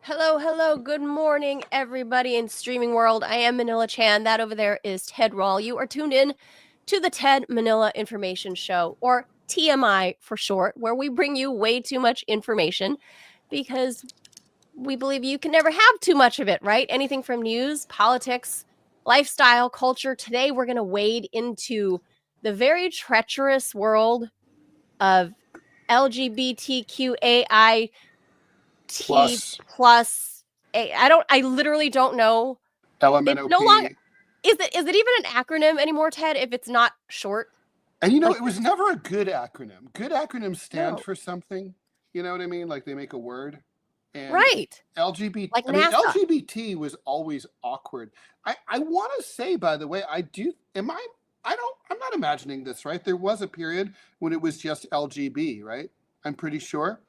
Hello, hello, good morning, everybody in streaming world. I am Manila Chan. That over there is Ted Rawl. You are tuned in to the Ted Manila Information Show, or TMI for short, where we bring you way too much information because we believe you can never have too much of it, right? Anything from news, politics, lifestyle, culture. Today, we're going to wade into the very treacherous world of LGBTQAI T plus A. I literally don't know. It no longer LMNOP. is it even an acronym anymore, Ted, if it's not short? And Like- it was never a good acronym. Good acronyms stand No. for something. You know what I mean? Like they make a word. And Right. LGBT. Like I mean, NASA. LGBT was always awkward. I want to say, by the way, I'm not imagining this, right? There was a period when it was just LGB, right? I'm pretty sure.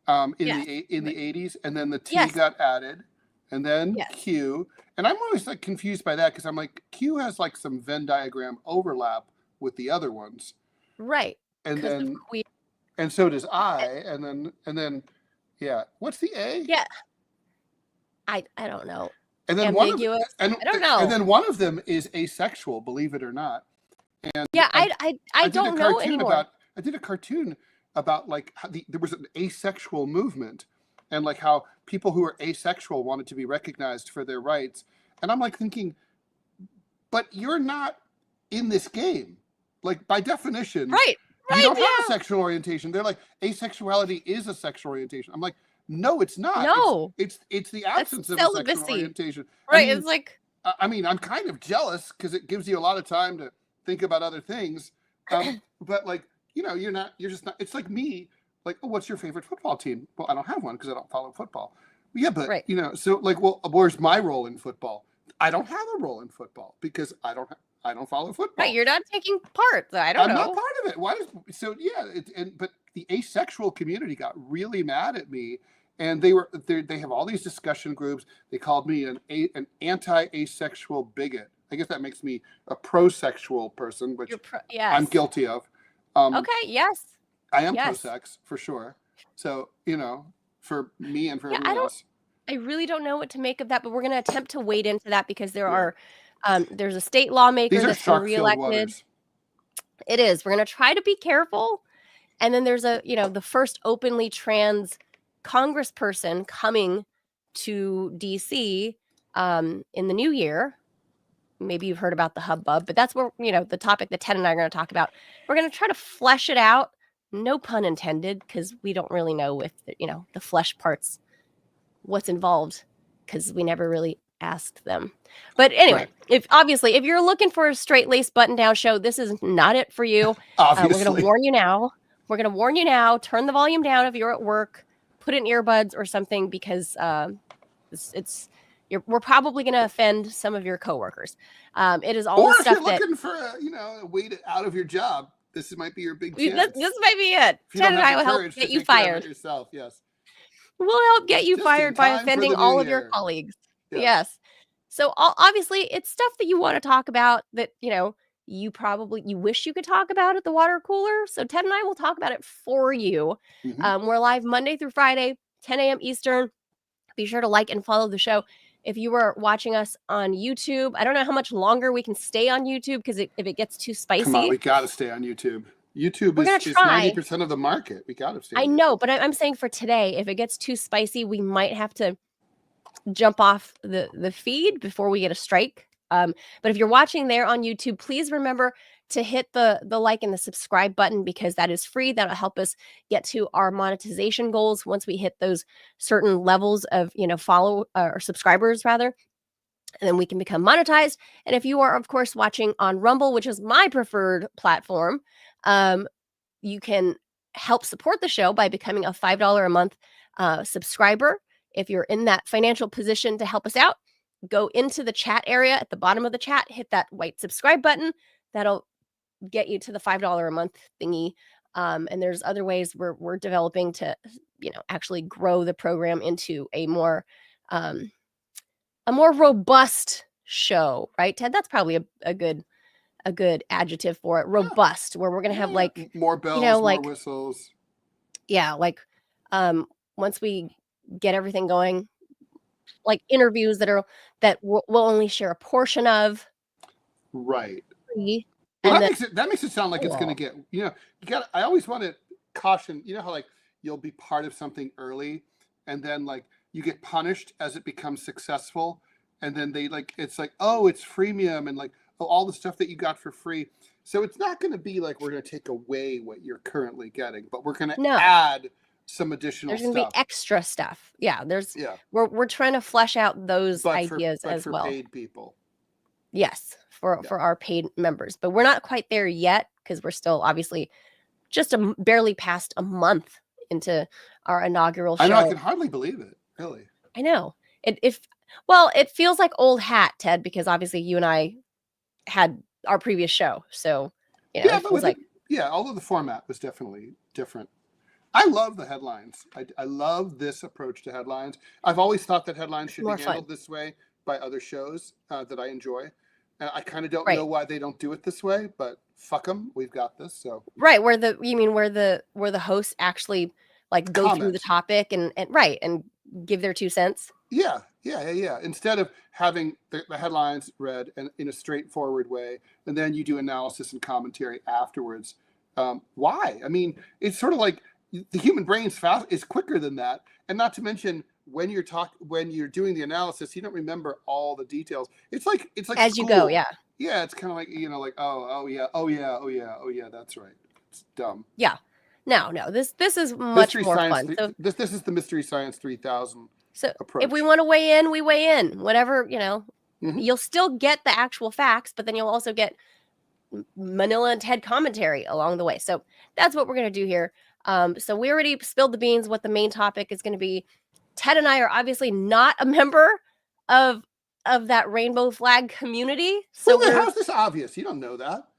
In Yes. the 80s, and then the T Yes. got added, and then Yes. Q. And I'm always like confused by that because I'm like, Q has like some Venn diagram overlap with the other ones, Right. and 'Cause of then queer. and so does I, and then yeah. What's the A? Yeah. I don't know. And then Ambiguous. I don't know. And then one of them is asexual, believe it or not. And Yeah, I did don't know anymore. I did a cartoon about like how there was an asexual movement, and like how people who are asexual wanted to be recognized for their rights. And I'm like thinking, but you're not in this game. Like by definition, Right. you don't have a sexual orientation. They're like, asexuality is a sexual orientation. I'm like, no, it's not. No. It's the absence of a sexual orientation. Right. It's like, I mean, I'm kind of jealous because it gives you a lot of time to think about other things. But like, you're just not, it's like me, like, oh, what's your favorite football team? Well, I don't have one because I don't follow football. Yeah, but right. So like, well, where's my role in football? I don't have a role in football because I don't follow football. Right, you're not taking part. I don't know. I'm not part of it. But the asexual community got really mad at me, and they have all these discussion groups. They called me an anti-asexual bigot. I guess that makes me a pro-sexual person, which yes. I'm guilty of. Okay, yes. I am pro-sex for sure. So, for me and for everyone else. I really don't know what to make of that, but we're going to attempt to wade into that because there's a state lawmaker that's been reelected. It is. We're going to try to be careful. And then there's the first openly trans congressperson coming to DC in the new year. Maybe you've heard about the hubbub, but that's where, the topic that Ted and I are going to talk about. We're going to try to flesh it out. No pun intended, because we don't really know if, the flesh parts, what's involved, because we never really asked them. But anyway, if you're looking for a straight-laced button-down show, this is not it for you. We're going to warn you now. Turn the volume down if you're at work. Put in earbuds or something, because we're probably going to offend some of your coworkers. It is all the stuff that. Or if you're looking for a way out of your job, this might be your big chance. This might be it. Ted and I will help get you fired. Yourself, yes. We'll help get you fired by offending all of your colleagues. Yes. So obviously, it's stuff that you want to talk about that, you wish you could talk about at the water cooler. So Ted and I will talk about it for you. Mm-hmm. We're live Monday through Friday, 10 a.m. Eastern. Be sure to like and follow the show. If you are watching us on YouTube, I don't know how much longer we can stay on YouTube, because if it gets too spicy. Come on, we got to stay on YouTube. YouTube is 90% of the market. We got to stay on I know, but I'm saying for today, if it gets too spicy, we might have to jump off the feed before we get a strike. But if you're watching there on YouTube, please remember to hit the like and the subscribe button, because that is free. That'll help us get to our monetization goals once we hit those certain levels of, follow or subscribers rather. And then we can become monetized. And if you are, of course, watching on Rumble, which is my preferred platform, you can help support the show by becoming a $5 a month subscriber. If you're in that financial position to help us out, go into the chat area at the bottom of the chat, hit that white subscribe button. That'll get you to the $5 a month thingy. And there's other ways we're developing to, actually grow the program into a more robust show, right, Ted? That's probably a good adjective for it. Robust, where we're gonna have like more bells, more whistles. Yeah, like once we get everything going, like interviews that we'll only share a portion of. Right. Free, Well, and that makes it sound like it's going to get, I always want to caution, how like you'll be part of something early and then like you get punished as it becomes successful. And then they like, it's like, oh, it's freemium and like all the stuff that you got for free. So it's not going to be like we're going to take away what you're currently getting, but we're going to no, add some additional there's going to stuff. be extra stuff. Yeah, Yeah. we're trying to flesh out those ideas but as for well. paid people. Yes, for our paid members, but we're not quite there yet because we're still obviously just barely past a month into our inaugural show. I know, I can hardly believe it. Really, I know it. It feels like old hat, Ted, because obviously you and I had our previous show, so yeah, it feels like although the format was definitely different. I love the headlines. I love this approach to headlines. I've always thought that headlines should be handled this way by other shows that I enjoy. And I kind of don't know why they don't do it this way, but fuck them. We've got this. So where the hosts actually like go through the topic and give their 2 cents. Yeah. Instead of having the headlines read in a straightforward way, and then you do analysis and commentary afterwards. Why? I mean, it's sort of like the human brain's is quicker than that, and not to mention when you're doing the analysis, you don't remember all the details. It's like as school. You go, yeah. Yeah, it's kind of like like oh yeah, that's right. It's dumb. Yeah, no, this is much more fun. So this is the Mystery Science 3000. So approach. If we want to weigh in, we weigh in. Whatever, you'll still get the actual facts, but then you'll also get Manila and Ted commentary along the way. So that's what we're going to do here. So we already spilled the beans what the main topic is going to be. Ted and I are obviously not a member of that rainbow flag community. So how's this obvious? You don't know that.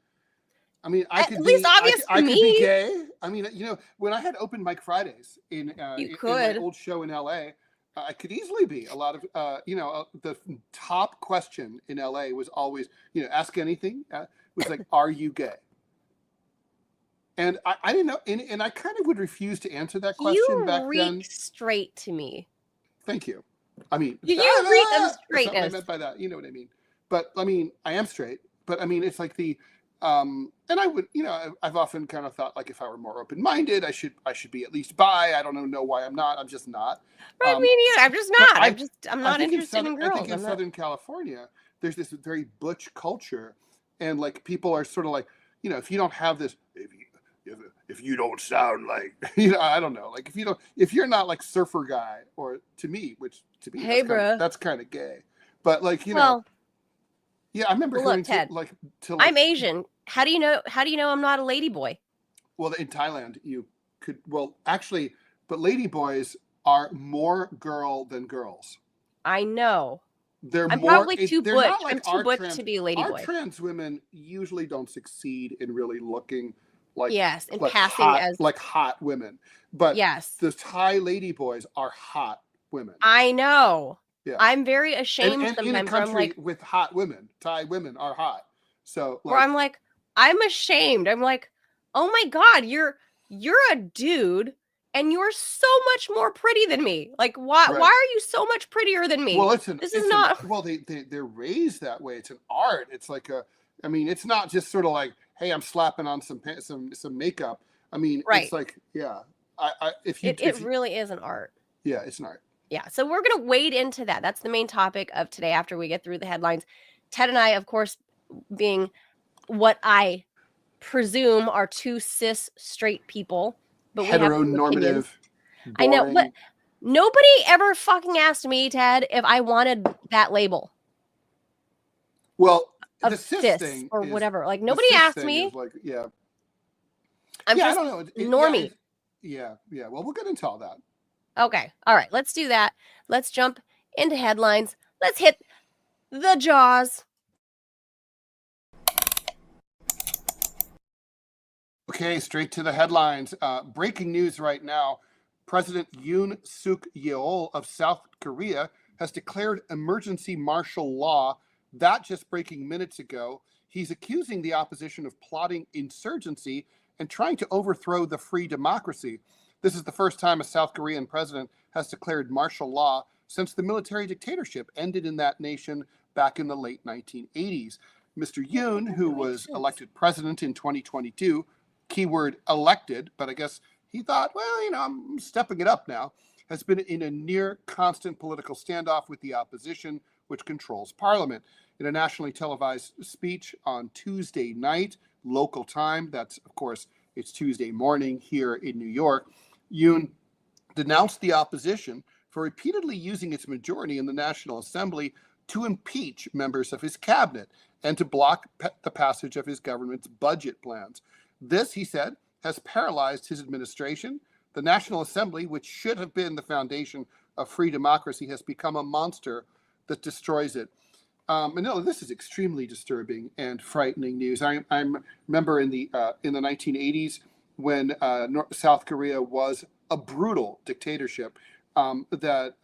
I mean, I could be gay. I mean, when I had open mic Fridays in my old show in LA, I could easily be. A lot of the top question in LA was always, ask anything. Was like, are you gay? And I didn't know, and I kind of would refuse to answer that question back then. You reek straight to me. Thank you. I mean, you reek of straightness. What I meant by that, you know what I mean. But I mean, I am straight. But I mean, it's like and I would, I've often kind of thought like if I were more open-minded, I should be at least bi. I don't know why I'm not. I'm just not. Right, me neither. I'm just not. I'm not interested in girls. I think in Southern California, there's this very butch culture, and like people are sort of like, if you don't have this, if you don't sound like, I don't know, like if you're not like surfer guy, or to me, hey, bro, that's kind of gay. But like, yeah, I remember look, Ted, I'm Asian. How do you know I'm not a lady boy? Well, in Thailand, you could, actually, but lady boys are more girl than girls. I know. I'm more, probably too butch. Like I'm too butch to be a lady boy. Our trans women usually don't succeed in really looking like and like passing hot, as like hot women. But yes, the Thai lady boys are hot women. I know. Yeah. I'm very ashamed and sometimes. In a country I'm like, with hot women, Thai women are hot. So or I'm like, I'm ashamed. I'm like, oh my God, you're a dude and you're so much more pretty than me. Like, why are you so much prettier than me? Well, they're raised that way. It's an art. It's like it's not just sort of like, hey, I'm slapping on some makeup. I mean, it's like, yeah. It really is an art. Yeah, it's an art. Yeah, so we're going to wade into that. That's the main topic of today after we get through the headlines. Ted and I, of course, being what I presume are two cis straight people. But heteronormative. I know, but nobody ever fucking asked me, Ted, if I wanted that label. Well, of the cis thing or whatever. Like, nobody asked me. Like, yeah. I'm just I don't know. normie. Yeah. Well, we'll get into all that. Okay. All right. Let's do that. Let's jump into headlines. Let's hit the jaws. Okay, straight to the headlines. Breaking news right now. President Yoon Suk Yeol of South Korea has declared emergency martial law. That just breaking minutes ago. He's accusing the opposition of plotting insurgency and trying to overthrow the free democracy. This is the first time a South Korean president has declared martial law since the military dictatorship ended in that nation back in the late 1980s. Mr. Yoon, who was elected president in 2022, keyword elected, but I guess he thought, well, I'm stepping it up now, has been in a near constant political standoff with the opposition, which controls parliament. In a nationally televised speech on Tuesday night, local time, that's, of course, it's Tuesday morning here in New York, Yoon denounced the opposition for repeatedly using its majority in the National Assembly to impeach members of his cabinet and to block the passage of his government's budget plans. This, he said, has paralyzed his administration. The National Assembly, which should have been the foundation of free democracy, has become a monster that destroys it. And no, this is extremely disturbing and frightening news. I remember in the 1980s when South Korea was a brutal dictatorship that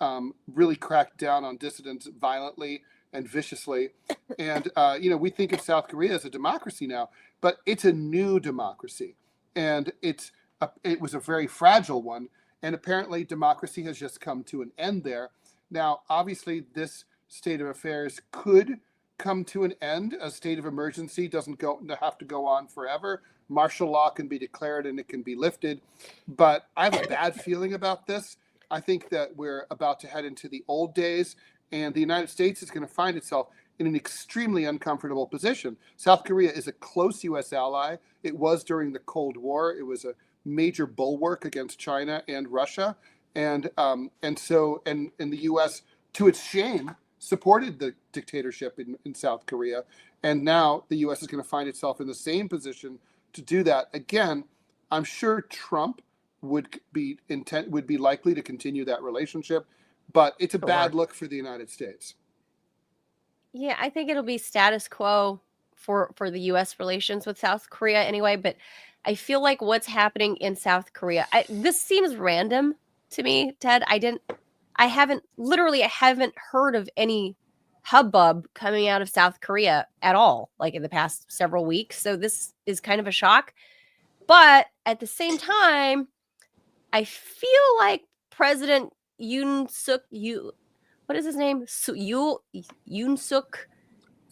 really cracked down on dissidents violently and viciously. And we think of South Korea as a democracy now, but it's a new democracy, and it was a very fragile one. And apparently, democracy has just come to an end there. Now, obviously, this state of affairs could come to an end. A state of emergency doesn't have to go on forever. Martial law can be declared and it can be lifted. But I have a bad feeling about this. I think that we're about to head into the old days, and the United States is going to find itself in an extremely uncomfortable position. South Korea is a close U.S. ally. It was during the Cold War. It was a major bulwark against China and Russia. And the U.S., to its shame, supported the dictatorship in South Korea. And now the U.S. is going to find itself in the same position to do that again. I'm sure Trump would be likely to continue that relationship, but it's a bad look for the United States. Yeah, I think it'll be status quo for the U.S. relations with South Korea anyway, but I feel like what's happening in South Korea, this seems random to me, Ted. I haven't heard of any hubbub coming out of South Korea at all, like in the past several weeks. So this is kind of a shock. But at the same time, I feel like President Yoon Suk what is his name? Yoon Suk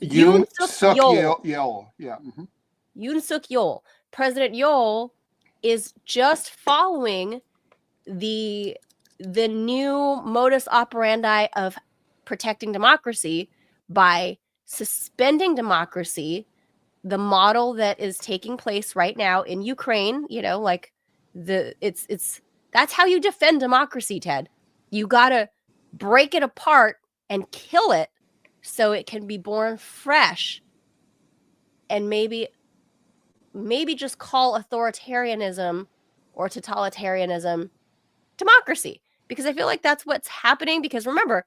Yeol. Yeah. Mm-hmm. Yoon Suk Yeol. President Yeol is just following the new modus operandi of protecting democracy by suspending democracy, the model that is taking place right now in Ukraine. That's how you defend democracy, Ted. You gotta break it apart and kill it so it can be born fresh, and maybe just call authoritarianism or totalitarianism democracy, because I feel like that's what's happening. Because remember,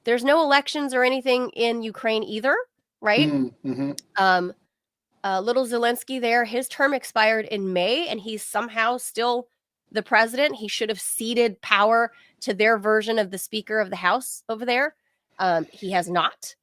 there's no elections or anything in Ukraine either, right? Mm-hmm. Little Zelensky there, his term expired in May, and he's somehow still the president. He should have ceded power to their version of the Speaker of the House over there. He has not.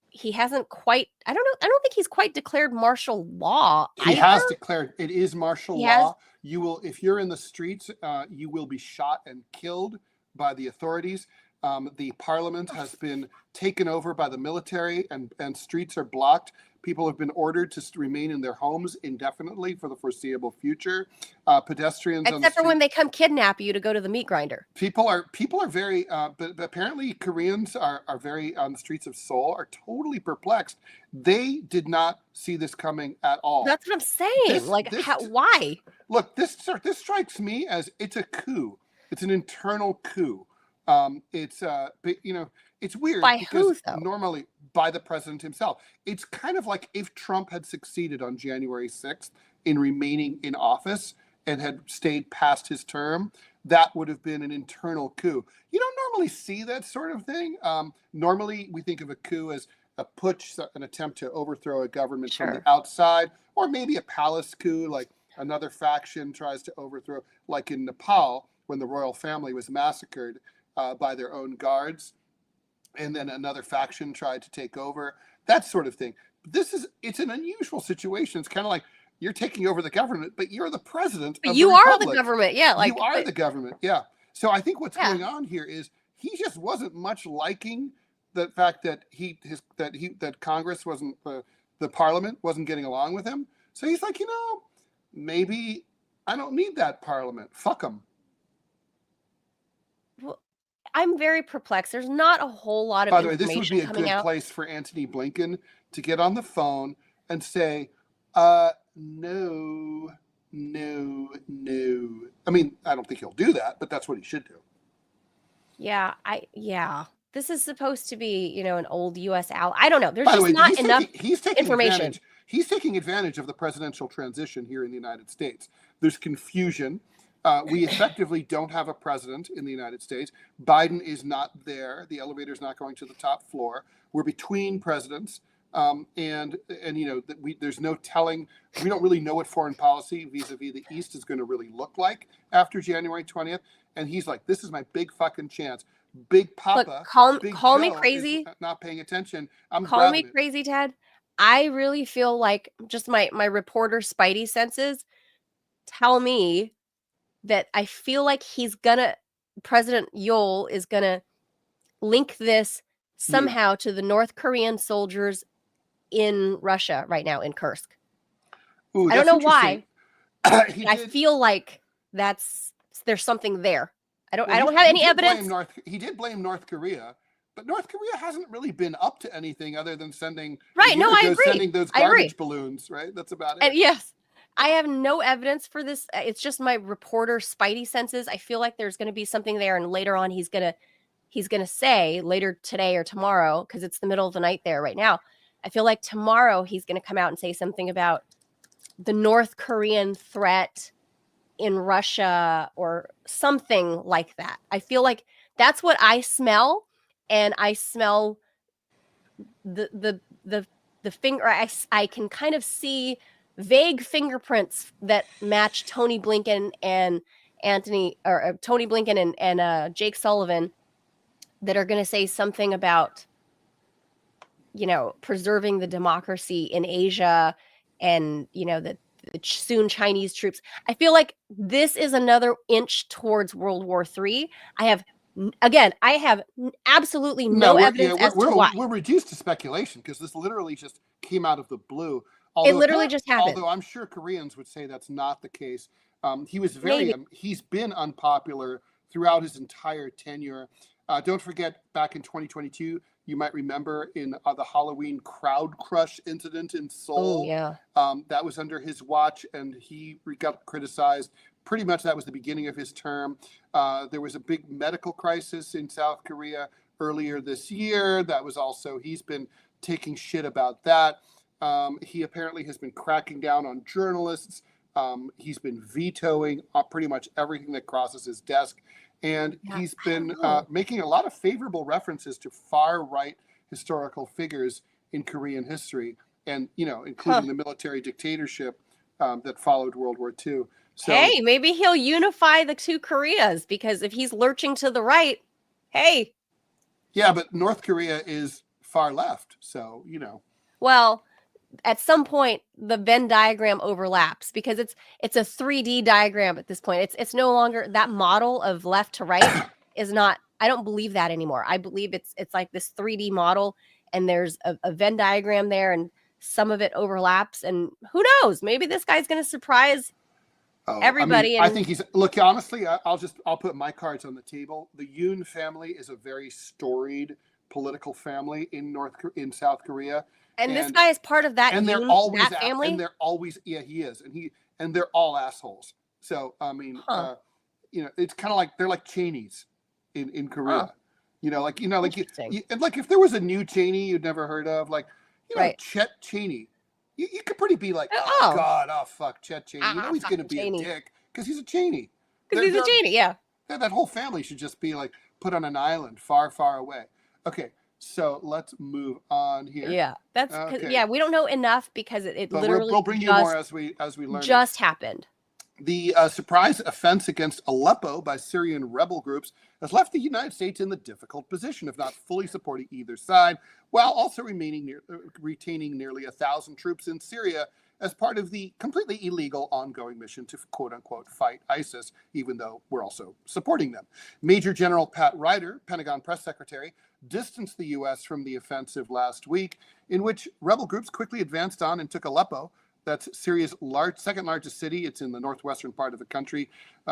He hasn't quite. I don't think he's quite declared martial law. He has declared it is martial law. You will, if you're in the streets, you will be shot and killed by the authorities. The parliament has been taken over by the military, and streets are blocked. People have been ordered to remain in their homes indefinitely for the foreseeable future. Pedestrians, except for when they come kidnap you to go to the meat grinder. People are very, but apparently Koreans are very on the streets of Seoul are totally perplexed. They did not see this coming at all. That's what I'm saying. Why? Look, this strikes me as it's a coup. It's an internal coup. It's weird. By who, though? Normally by the president himself. It's kind of like if Trump had succeeded on January 6th in remaining in office and had stayed past his term, that would have been an internal coup. You don't normally see that sort of thing. Normally we think of a coup as a putsch, an attempt to overthrow a government from the outside, or maybe a palace coup, like another faction tries to overthrow, like in Nepal when the royal family was massacred by their own guards, and then another faction tried to take over, that sort of thing. It's an unusual situation. It's kind of like you're taking over the government, but you're the president of you the are republic. The government. Yeah. You are the government. Yeah. So I think what's going on here is he just wasn't much liking the fact that that Congress wasn't the Parliament wasn't getting along with him. So he's like, maybe I don't need that Parliament. Fuck them. Well, I'm very perplexed. There's not a whole lot of By the way, this would information be a coming good out. place for Antony Blinken to get on the phone and say, no. I mean, I don't think he'll do that, but that's what he should do. Yeah, this is supposed to be, an old U.S. ally. I don't know. There's By the just way, not enough he's taking information. He's taking advantage of the presidential transition here in the United States. There's confusion. We effectively don't have a president in the United States. Biden is not there. The elevator's not going to the top floor. We're between presidents. And there's no telling. We don't really know what foreign policy vis-a-vis the East is going to really look like after January 20th. And he's like, this is my big fucking chance. Big Papa. Look, call me crazy. Not paying attention. Call me crazy, Ted. I really feel like just my reporter spidey senses tell me that I feel like President Yol is gonna link this somehow to the North Korean soldiers in Russia right now in Kursk. Ooh, I don't know why. I feel like there's something there. I don't have any evidence. He did blame North Korea, but North Korea hasn't really been up to anything other than sending I agree. Sending those garbage balloons, right? That's about it. And yes, I have no evidence for this. It's just my reporter spidey senses. I feel like there's going to be something there, and later on he's gonna say later today or tomorrow, because it's the middle of the night there right now. I feel like tomorrow he's going to come out and say something about the North Korean threat in Russia or something like that. I feel like that's what I smell, and I smell the finger. I can kind of see vague fingerprints that match Tony Blinken and Tony Blinken and Jake Sullivan that are going to say something about preserving the democracy in Asia and the soon Chinese troops. I feel like this is another inch towards World War III. I have absolutely no evidence as to why. We're reduced to speculation because this literally just came out of the blue. It literally just happened. Although I'm sure Koreans would say that's not the case. He's been unpopular throughout his entire tenure. Don't forget, back in 2022, you might remember in the Halloween crowd crush incident in Seoul. Oh, yeah. That was under his watch, and he got criticized. Pretty much that was the beginning of his term. There was a big medical crisis in South Korea earlier this year. That was also, he's been taking shit about that. He apparently has been cracking down on journalists. He's been vetoing pretty much everything that crosses his desk. And he's been making a lot of favorable references to far-right historical figures in Korean history, and including the military dictatorship that followed World War II. So, hey, maybe he'll unify the two Koreas, because if he's lurching to the right, hey. Yeah, but North Korea is far left, so Well, at some point the Venn diagram overlaps, because it's a 3D diagram at this point. It's no longer that model of left to right is not. I don't believe that anymore. I believe it's like this 3D model, and there's a Venn diagram there, and some of it overlaps. And who knows? Maybe this guy's going to surprise everybody. I think look, honestly, I'll put my cards on the table. The Yoon family is a very storied political family in South Korea. And this guy is part of that. And they're always that family. And they're always, he is, and they're all assholes. So it's kind of like they're like Cheneys in Korea. Like if there was a new Cheney you'd never heard of, like Chet Cheney, you could pretty be like, fuck Chet Cheney. He's going to be a dick because he's a Cheney. Because he's a Cheney, yeah. That whole family should just be like put on an island far, far away. Okay. So let's move on here. Yeah, that's we don't know enough because it literally we'll bring you more as we learn. Just happened. The surprise offense against Aleppo by Syrian rebel groups has left the United States in the difficult position of not fully supporting either side, while also retaining nearly 1,000 troops in Syria as part of the completely illegal ongoing mission to quote unquote fight ISIS, even though we're also supporting them. Major General Pat Ryder, Pentagon press secretary, distanced the U.S. from the offensive last week, in which rebel groups quickly advanced on and took Aleppo. That's Syria's second largest city. It's in the northwestern part of the country,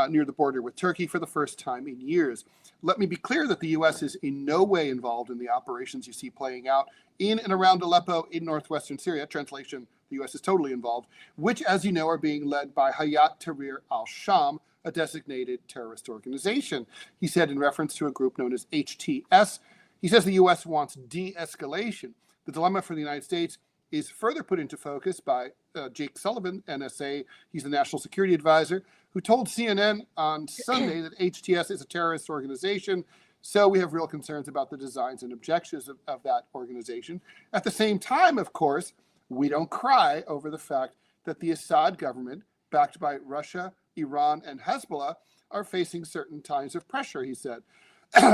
near the border with Turkey, for the first time in years. Let me be clear that the U.S. is in no way involved in the operations you see playing out in and around Aleppo in northwestern Syria. Translation, the U.S. is totally involved, which, as you know, are being led by Hayat Tahrir al-Sham, a designated terrorist organization. He said in reference to a group known as HTS, he says the U.S. wants de-escalation. The dilemma for the United States is further put into focus by Jake Sullivan, NSA. He's the national security advisor, who told CNN on Sunday that HTS is a terrorist organization. So we have real concerns about the designs and objectives of that organization. At the same time, of course, we don't cry over the fact that the Assad government, backed by Russia, Iran, and Hezbollah, are facing certain times of pressure, he said.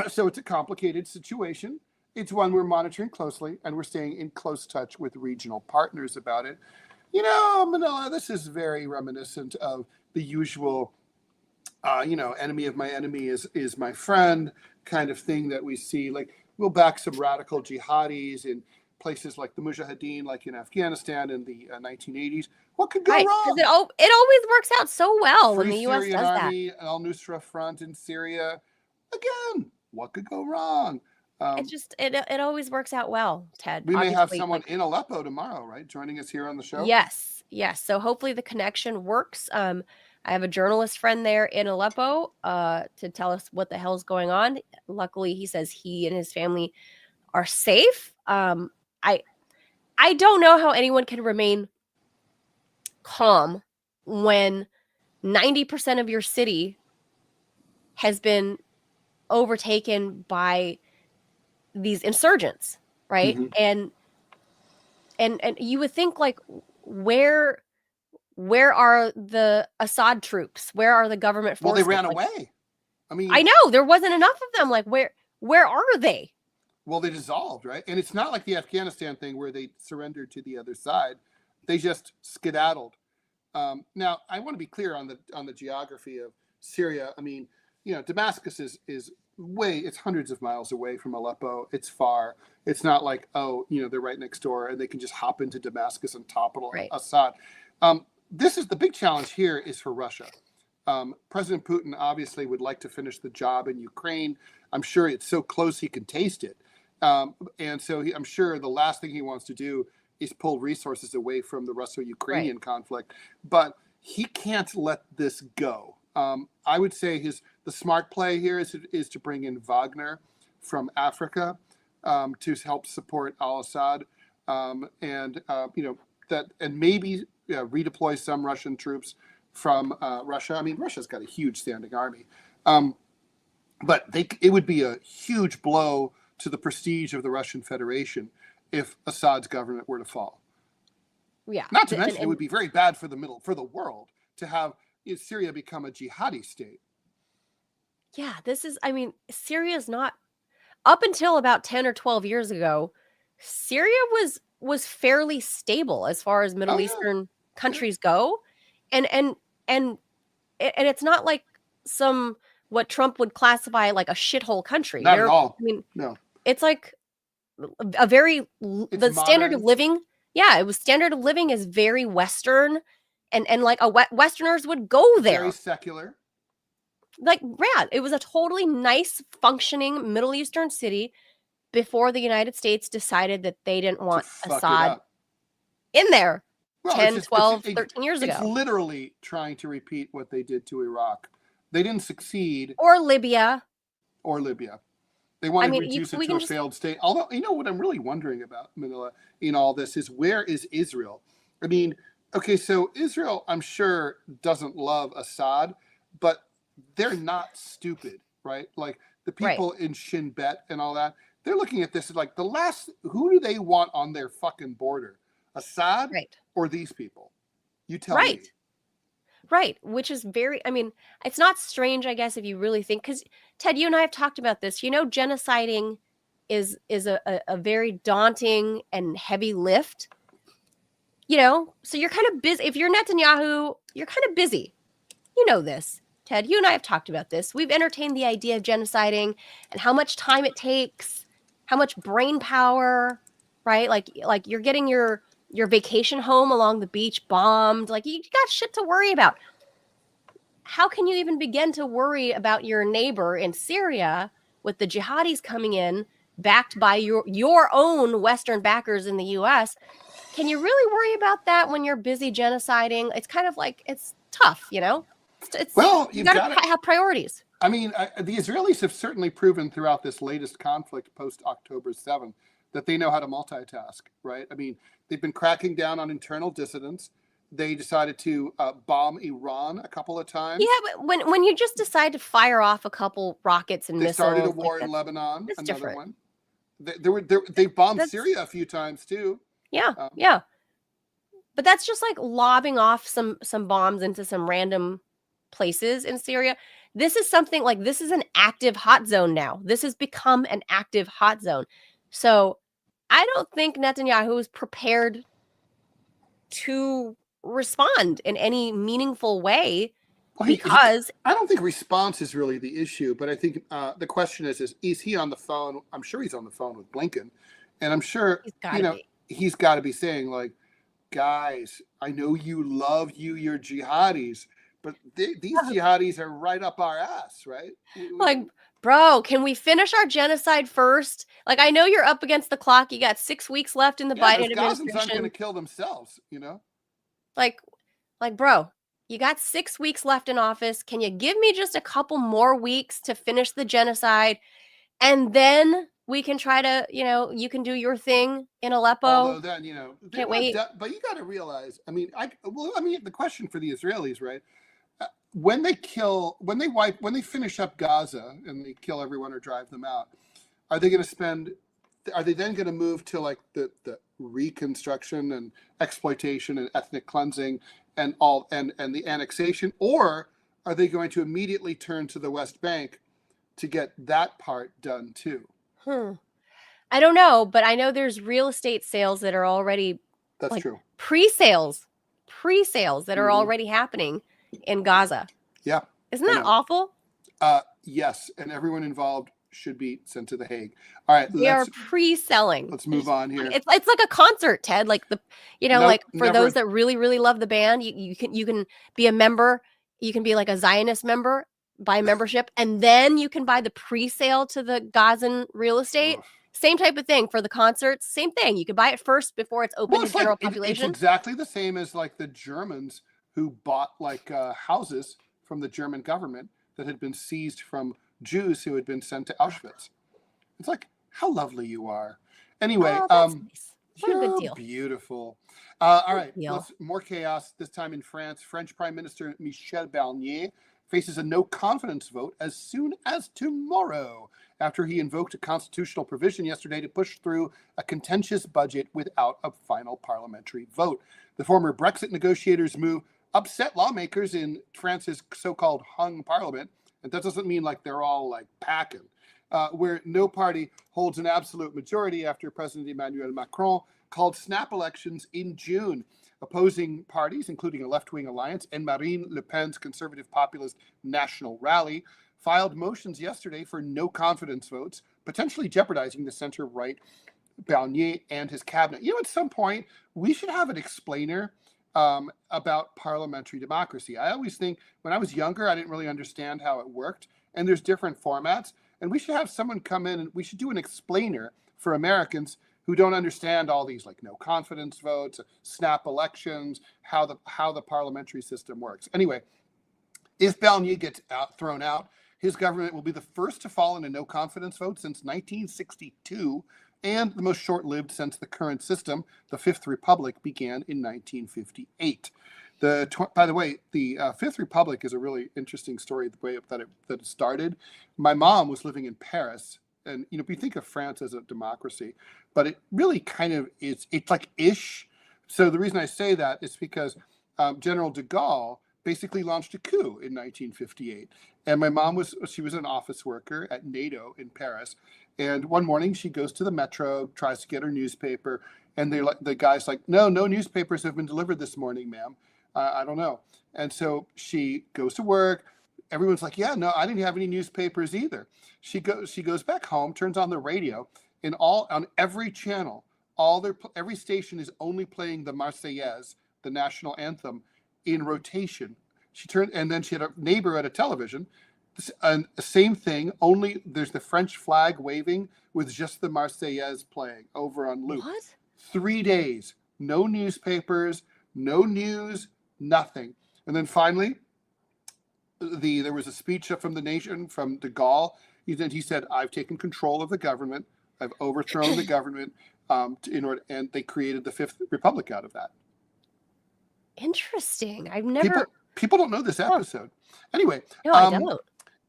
So it's a complicated situation. It's one we're monitoring closely, and we're staying in close touch with regional partners about it. You know, Manila, this is very reminiscent of the usual, enemy of my enemy is my friend kind of thing that we see. Like, we'll back some radical jihadis in places like the Mujahideen, like in Afghanistan in the 1980s. What could go wrong? It always works out so well when the U.S. Syrian does Army, Al-Nusra Front in Syria. Again, what could go wrong? It always works out well, Ted. We may have someone in Aleppo tomorrow, right? Joining us here on the show. Yes. So hopefully the connection works. I have a journalist friend there in Aleppo to tell us what the hell's going on. Luckily, he says he and his family are safe. I don't know how anyone can remain calm when 90% of your city has been overtaken by these insurgents, right? Mm-hmm. And you would think, like, where are the Assad troops? Where are the government forces? Well, they ran away. I mean, I know there wasn't enough of them. Like, where are they? Well, they dissolved, right? And it's not like the Afghanistan thing where they surrendered to the other side. They just skedaddled. Now, I want to be clear on the geography of Syria. I mean, Damascus is it's hundreds of miles away from Aleppo. It's far. It's not like, they're right next door and they can just hop into Damascus and topple Assad. This is the big challenge here is for Russia. President Putin obviously would like to finish the job in Ukraine. I'm sure it's so close he can taste it. And so I'm sure the last thing he wants to do is pull resources away from the Russo-Ukrainian conflict. But he can't let this go. I would say the smart play here is to bring in Wagner from Africa to help support al-Assad, and maybe redeploy some Russian troops from Russia. I mean, Russia's got a huge standing army, but it would be a huge blow to the prestige of the Russian Federation if Assad's government were to fall. Yeah. Not to mention, it would be very bad for the world to have Syria become a jihadi state. Yeah, Syria's not, up until about 10 or 12 years ago, Syria was fairly stable as far as Middle Eastern countries go. And it's not like what Trump would classify like a shithole country. Not at all. No. It's like the standard of living. Yeah, it was standard of living is very Western, and like Westerners would go there. Very secular. Like, rad. It was a totally nice, functioning Middle Eastern city before the United States decided that they didn't want Assad in there 13 years ago. It's literally trying to repeat what they did to Iraq. They didn't succeed. Or Libya. They want to reduce it to a failed state. Although, what I'm really wondering about, Manila, in all this is, where is Israel? I mean, okay, so Israel, I'm sure, doesn't love Assad, but they're not stupid, right? Like, the people in Shin Bet and all that, they're looking at this as like, who do they want on their fucking border? Assad or these people? You tell me. Right, which is it's not strange, I guess, if you really think, because Ted, you and I have talked about this. Genociding is a very daunting and heavy lift. so you're kind of busy. If you're Netanyahu, you're kind of busy. You know this, Ted. You and I have talked about this. We've entertained the idea of genociding and how much time it takes, how much brain power, right? Like you're getting your vacation home along the beach bombed. Like you got shit to worry about. How can you even begin to worry about your neighbor in Syria with the jihadis coming in, backed by your own Western backers in the U.S.? Can you really worry about that when you're busy genociding? It's kind of like, it's tough, Well, you got to have priorities. I mean, the Israelis have certainly proven throughout this latest conflict post October 7th that they know how to multitask, right? I mean, they've been cracking down on internal dissidents. They decided to bomb Iran a couple of times. Yeah, but when you just decide to fire off a couple rockets and missiles, they started a war in Lebanon, another different. one. They bombed Syria a few times too. Yeah, yeah. But that's just like lobbing off some bombs into some random places in Syria. This is something like, this is an active hot zone now. This has become an active hot zone. So I don't think Netanyahu is prepared to respond in any meaningful way, because I don't think response is really the issue, but I think the question is he on the phone? I'm sure he's on the phone with Blinken, and I'm sure he's got to be saying, like, guys, I know you love your jihadis, but these jihadis are right up our ass, right? Like, bro, can we finish our genocide first? Like, I know you're up against the clock. You got 6 weeks left in the Biden administration. Gazans aren't going to kill themselves, Like, bro, you got 6 weeks left in office. Can you give me just a couple more weeks to finish the genocide? And then we can try to, you can do your thing in Aleppo. Although then, can't wait. But you got to realize, the question for the Israelis, right? When they finish up Gaza and they kill everyone or drive them out, are they then going to move to like the reconstruction and exploitation and ethnic cleansing and the annexation, or are they going to immediately turn to the West Bank to get that part done too? I don't know, but I know there's real estate sales that are already true. Pre-sales that are already happening in Gaza. Yeah. Isn't that awful? Yes, and everyone involved should be sent to The Hague. All right, they are pre-selling. Let's move on here. It's like a concert, Ted. Like those that really, really love the band, you can be a member. You can be like a Zionist member, buy membership, and then you can buy the pre-sale to the Gazan real estate. Same type of thing for the concerts. Same thing. You can buy it first before it's open to general population. It's exactly the same as like the Germans who bought houses from the German government that had been seized from Jews who had been sent to Auschwitz. It's like, how lovely you are. Anyway, nice. What a good deal. Beautiful. All right, more chaos, this time in France. French Prime Minister Michel Barnier faces a no confidence vote as soon as tomorrow, after he invoked a constitutional provision yesterday to push through a contentious budget without a final parliamentary vote. The former Brexit negotiators' move upset lawmakers in France's so-called hung parliament. And that doesn't mean like they're all like packing, where no party holds an absolute majority after President Emmanuel Macron called snap elections in June. Opposing parties, including a left-wing alliance and Marine Le Pen's conservative populist National Rally, filed motions yesterday for no confidence votes, potentially jeopardizing the center-right Barnier and his cabinet. At some point, we should have an explainer about parliamentary democracy. I always think when I was younger, I didn't really understand how it worked, and there's different formats, and we should have someone come in and we should do an explainer for Americans who don't understand all these like no confidence votes, snap elections, how the parliamentary system works. Anyway, if Barnier gets thrown out, his government will be the first to fall in a no confidence vote since 1962, and the most short-lived since the current system, the Fifth Republic, began in 1958. By the way, the Fifth Republic is a really interesting story, the way that it started. My mom was living in Paris, and we think of France as a democracy, but it really kind of is. It's like ish. So the reason I say that is because General de Gaulle basically launched a coup in 1958, and my mom was an office worker at NATO in Paris. And one morning she goes to the metro, tries to get her newspaper, And they the guy's like, no newspapers have been delivered this morning, ma'am. I don't know. And so she goes to work. Everyone's like, yeah, no, I didn't have any newspapers either. She goes back home, turns on the radio, and on every channel, every station is only playing the Marseillaise, the national anthem, in rotation. And then she had a neighbor at a television, and same thing, only there's the French flag waving with just the Marseillaise playing over on loop. What? 3 days, no newspapers, no news, nothing. And then finally, there was a speech from the nation, from de Gaulle. He said, I've taken control of the government. I've overthrown the government and they created the Fifth Republic out of that. Interesting. I've never... People don't know this episode. Anyway, no, I don't.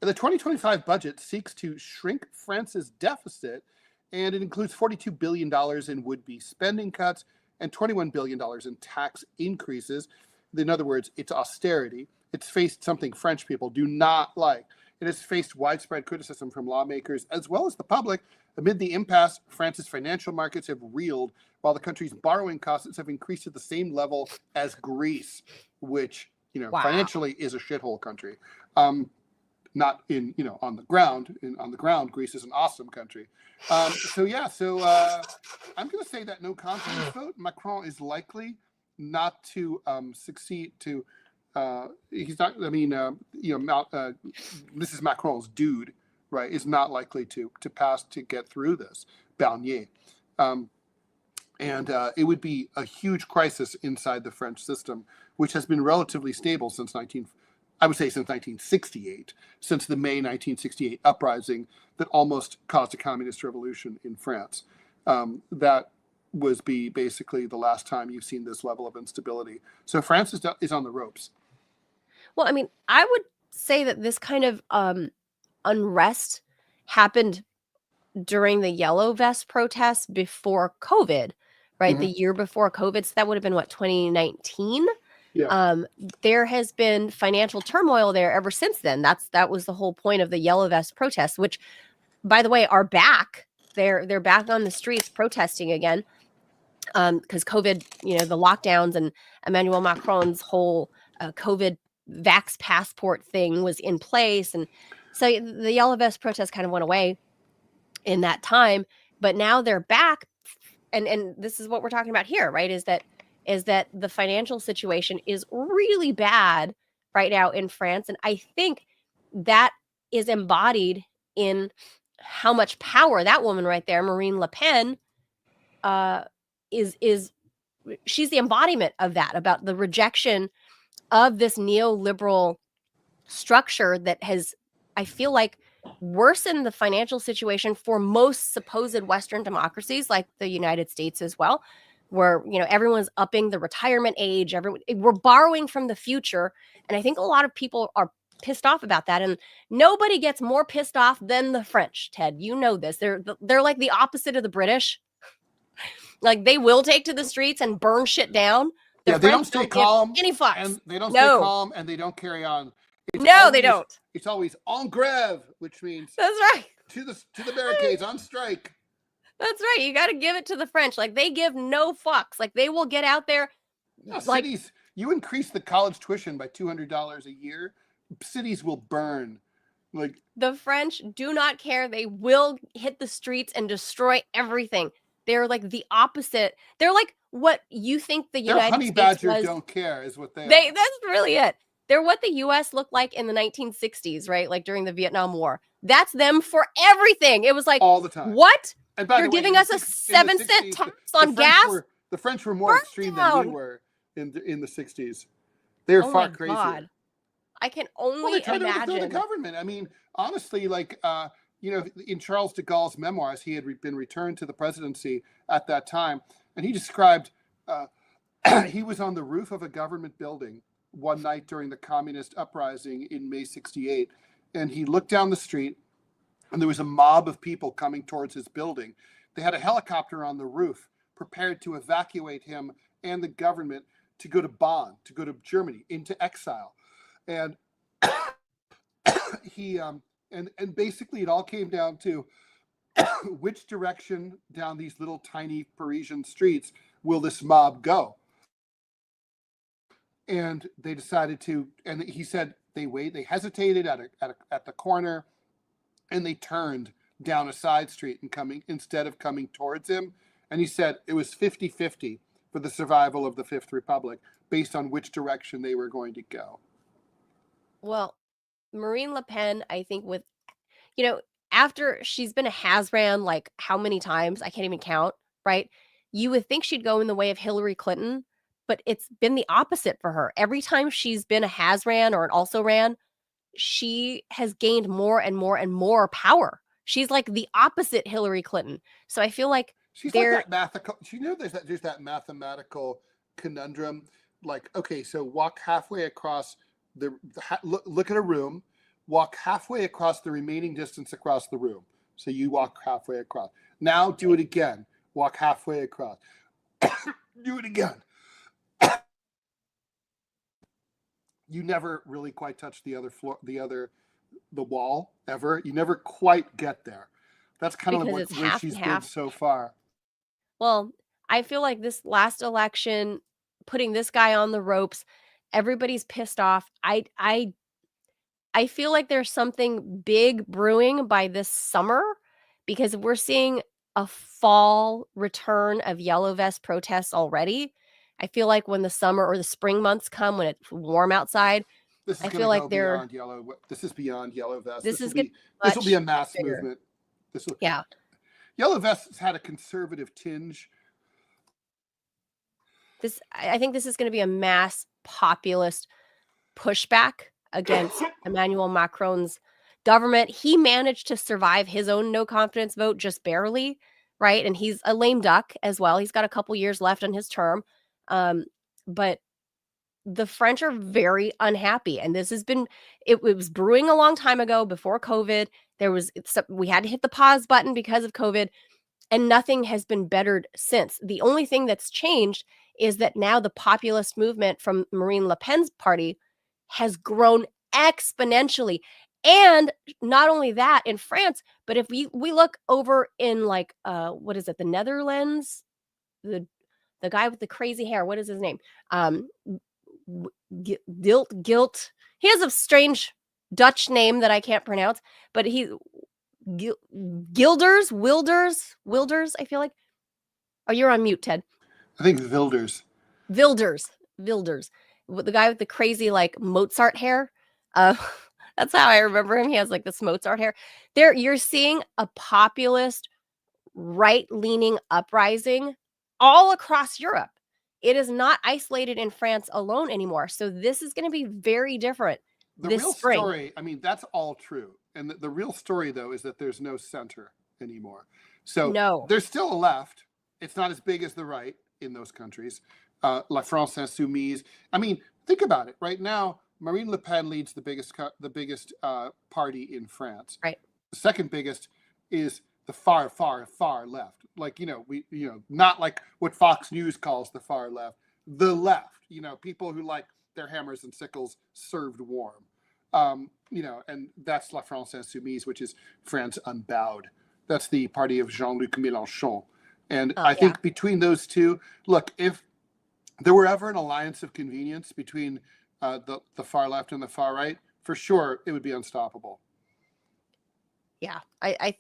The 2025 budget seeks to shrink France's deficit, and it includes $42 billion in would-be spending cuts and $21 billion in tax increases. In other words, it's austerity. It's faced something French people do not like. It has faced widespread criticism from lawmakers as well as the public. Amid the impasse, France's financial markets have reeled, while the country's borrowing costs have increased to the same level as Greece, which, Wow. financially is a shithole country. Not in, on the ground. On the ground, Greece is an awesome country. So I'm going to say that no confidence vote. Macron is likely not to succeed to. He's not. I mean, Mrs. Macron's dude, right, is not likely to pass to get through this. Barnier, and it would be a huge crisis inside the French system, which has been relatively stable since 1968, since the May 1968 uprising that almost caused a communist revolution in France. That was basically the last time you've seen this level of instability. So France is on the ropes. Well, I mean, I would say that this kind of unrest happened during the Yellow Vest protests before COVID, right? Mhm. The year before COVID. So that would have been 2019? Yeah. There has been financial turmoil there ever since then. That was the whole point of the Yellow Vest protests, which, by the way, are back. They're back on the streets protesting again. Because COVID, the lockdowns and Emmanuel Macron's whole COVID vax passport thing was in place. And so the Yellow Vest protest kind of went away in that time, but now they're back. And this is what we're talking about here, right? Is that the financial situation is really bad right now in France. And I think that is embodied in how much power that woman right there, Marine Le Pen, is she's the embodiment of that, about the rejection of this neoliberal structure that has, I feel like, worsened the financial situation for most supposed Western democracies like the United States as well, where, everyone's upping the retirement age. We're borrowing from the future. And I think a lot of people are pissed off about that. And nobody gets more pissed off than the French, Ted. You know this. They're like the opposite of the British. Like, they will take to the streets and burn shit down. They don't stay calm. Any fucks. And they don't stay calm, and they don't carry on. They don't. It's always en grève, which means that's right, to the barricades, on strike. That's right. You got to give it to the French. Like, they give no fucks. Like, they will get out there. Cities, you increase the college tuition by $200 a year, cities will burn. Like, the French do not care. They will hit the streets and destroy everything. They're like the opposite. They're like what you think the United honey States badger was. Don't care is what they are. That's really it. They're what the U.S. looked like in the 1960s, right? Like during the Vietnam War. That's them for everything. It was like, all the time. What? And by You're the way, giving us a 7-cent tax on gas? The French were more extreme than we were in the 60s. They were far crazier. God. I can only imagine. The government. I mean, honestly, like, in Charles de Gaulle's memoirs, he had been returned to the presidency at that time, and he described he was on the roof of a government building one night during the communist uprising in May '68, and he looked down the street, and there was a mob of people coming towards his building. They had a helicopter on the roof, prepared to evacuate him and the government to go to Bonn, to go to Germany, into exile. And he and basically it all came down to which direction down these little tiny Parisian streets will this mob go? And they decided to, and he said they hesitated at the corner, and they turned down a side street instead of coming towards him. And he said it was 50-50 for the survival of the Fifth Republic based on which direction they were going to go. Well, Marine Le Pen, I think after she's been a has-ran, like, how many times? I can't even count, right? You would think she'd go in the way of Hillary Clinton, but it's been the opposite for her. Every time she's been a has-ran or an also-ran, she has gained more and more and more power. She's like the opposite Hillary Clinton. So I feel like she's like that there's that mathematical conundrum. Like, okay, so walk halfway across look at a room, walk halfway across the remaining distance across the room. So you walk halfway across. Now do it again. Walk halfway across. Do it again. You never really quite touch the other floor, the wall ever. You never quite get there. That's kind of like where she's been so far. Well, I feel like this last election, putting this guy on the ropes, everybody's pissed off. I feel like there's something big brewing by this summer, because we're seeing a fall return of yellow vest protests already. I feel like when the summer or the spring months come, when it's warm outside, this is beyond yellow. This is beyond yellow vest. This will be a mass movement. Yellow vests had a conservative tinge. I think this is going to be a mass populist pushback against Emmanuel Macron's government. He managed to survive his own no confidence vote just barely, right? And he's a lame duck as well. He's got a couple years left on his term. But the French are very unhappy. And this has been, it was brewing a long time ago before COVID. We had to hit the pause button because of COVID, and nothing has been bettered since. The only thing that's changed is that now the populist movement from Marine Le Pen's party has grown exponentially. And not only that in France, but if we look over in the Netherlands, the guy with the crazy hair, what is his name? Guilt. He has a strange Dutch name that I can't pronounce, but Wilders, I feel like. Oh, you're on mute, Ted. I think Wilders. The guy with the crazy, Mozart hair. That's how I remember him. He has this Mozart hair. You're seeing a populist, right-leaning uprising all across Europe. It is not isolated in France alone anymore. So this is going to be very different this spring. Story, that's all true. And the real story, though, is that there's no center anymore. So there's still a left. It's not as big as the right in those countries. La France Insoumise. Think about it. Right now, Marine Le Pen leads the biggest party in France. Right. The second biggest is the far left. Not like what Fox News calls the far left. The left. People who like their hammers and sickles served warm. And that's La France Insoumise, which is France Unbowed. That's the party of Jean-Luc Mélenchon. And I think between those two, look, if there were ever an alliance of convenience between the far left and the far right, for sure, it would be unstoppable. Yeah, I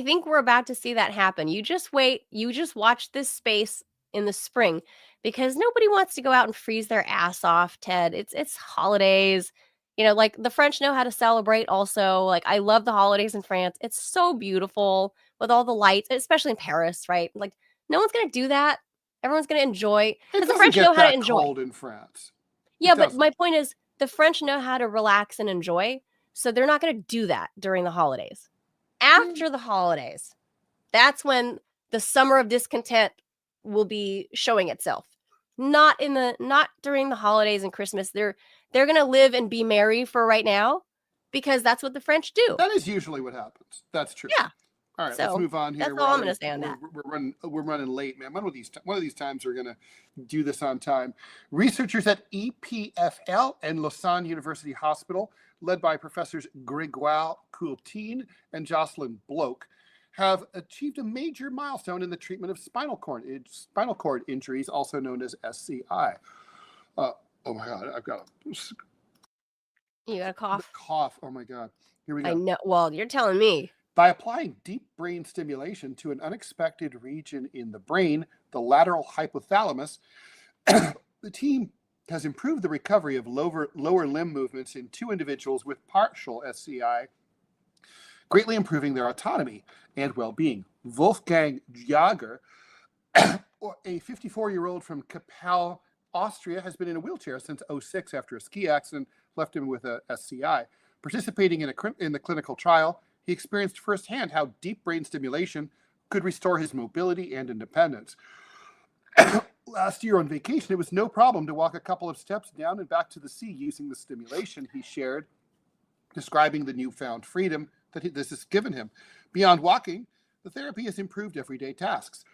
think we're about to see that happen. You just wait. You just watch this space in the spring, because nobody wants to go out and freeze their ass off, Ted. It's holidays. The French know how to celebrate also. I love the holidays in France. It's so beautiful with all the lights, especially in Paris, right? No one's going to do that. Everyone's going to enjoy. Because the French know how to enjoy. Cold in France. Yeah, but my point is the French know how to relax and enjoy. So they're not going to do that during the holidays. After the holidays, that's when the summer of discontent will be showing itself. Not during the holidays and Christmas. They're going to live and be merry for right now, because that's what the French do. That is usually what happens. That's true. Yeah. All right, let's move on here. That's all I'm going to say on that. We're running late, man. One of these times we're going to do this on time. Researchers at EPFL and Lausanne University Hospital, led by professors Grégoire Coultine and Jocelyn Bloch, have achieved a major milestone in the treatment of spinal cord injuries, also known as SCI. Oh my God, I've got You got a a cough? cough. Oh my God. Here we I go. know. Well, you're telling me. By applying deep brain stimulation to an unexpected region in the brain, the lateral hypothalamus, the team has improved the recovery of lower limb movements in 2 individuals with partial SCI, greatly improving their autonomy and well-being. Wolfgang Jager, a 54-year-old from Kappel, Austria, has been in a wheelchair since 2006 after a ski accident left him with a SCI. Participating in the clinical trial, he experienced firsthand how deep brain stimulation could restore his mobility and independence. Last year on vacation, it was no problem to walk a couple of steps down and back to the sea using the stimulation, he shared, describing the newfound freedom that this has given him. Beyond walking, the therapy has improved everyday tasks.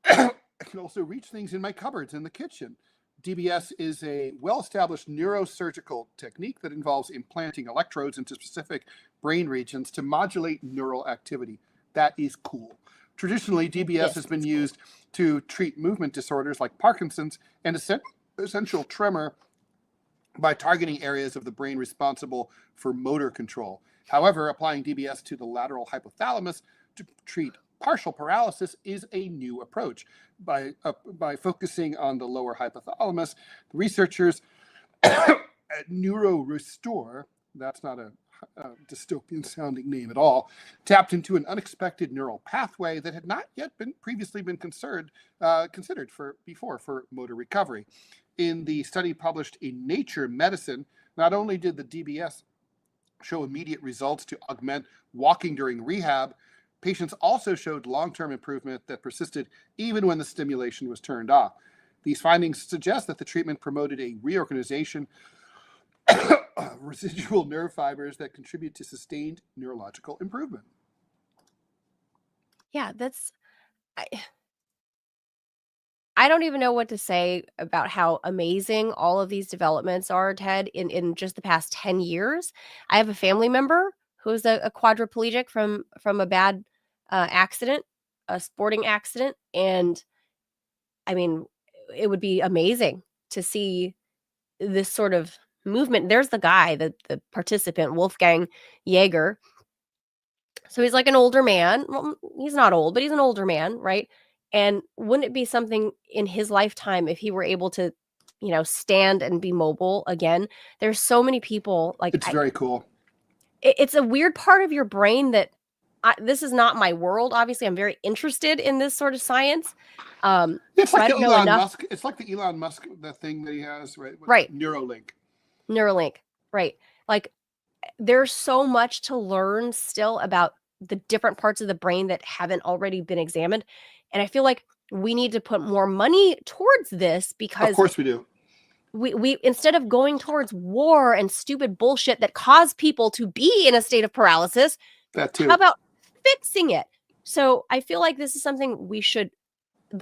I can also reach things in my cupboards in the kitchen. DBS is a well-established neurosurgical technique that involves implanting electrodes into specific brain regions to modulate neural activity. That is cool. Traditionally, DBS has been used to treat movement disorders like Parkinson's and essential tremor by targeting areas of the brain responsible for motor control. However, applying DBS to the lateral hypothalamus to treat partial paralysis is a new approach. By focusing on the lower hypothalamus, the researchers at NeuroRestore, that's not a dystopian sounding name at all, tapped into an unexpected neural pathway that had not yet previously been considered for motor recovery. In the study published in Nature Medicine, not only did the DBS show immediate results to augment walking during rehab, patients also showed long-term improvement that persisted even when the stimulation was turned off. These findings suggest that the treatment promoted a reorganization of residual nerve fibers that contribute to sustained neurological improvement. Yeah, I don't even know what to say about how amazing all of these developments are, Ted, in just the past 10 years. I have a family member who's a quadriplegic from a bad accident, a sporting accident. And I mean, it would be amazing to see this sort of movement. There's the guy, the participant, Wolfgang Jaeger. So he's like an older man. Well, he's not old, but he's an older man, right? And wouldn't it be something in his lifetime if he were able to, stand and be mobile again? There's so many people like It's very cool. It's a weird part of your brain that this is not my world. Obviously, I'm very interested in this sort of science. It's like I the don't know Elon enough. Musk. It's like the Elon Musk, the thing that he has, right? Right. Neuralink. Right. Like there's so much to learn still about the different parts of the brain that haven't already been examined. And I feel like we need to put more money towards this Of because course we do. we instead of going towards war and stupid bullshit that cause people to be in a state of paralysis, That too. how about fixing it? So I feel like this is something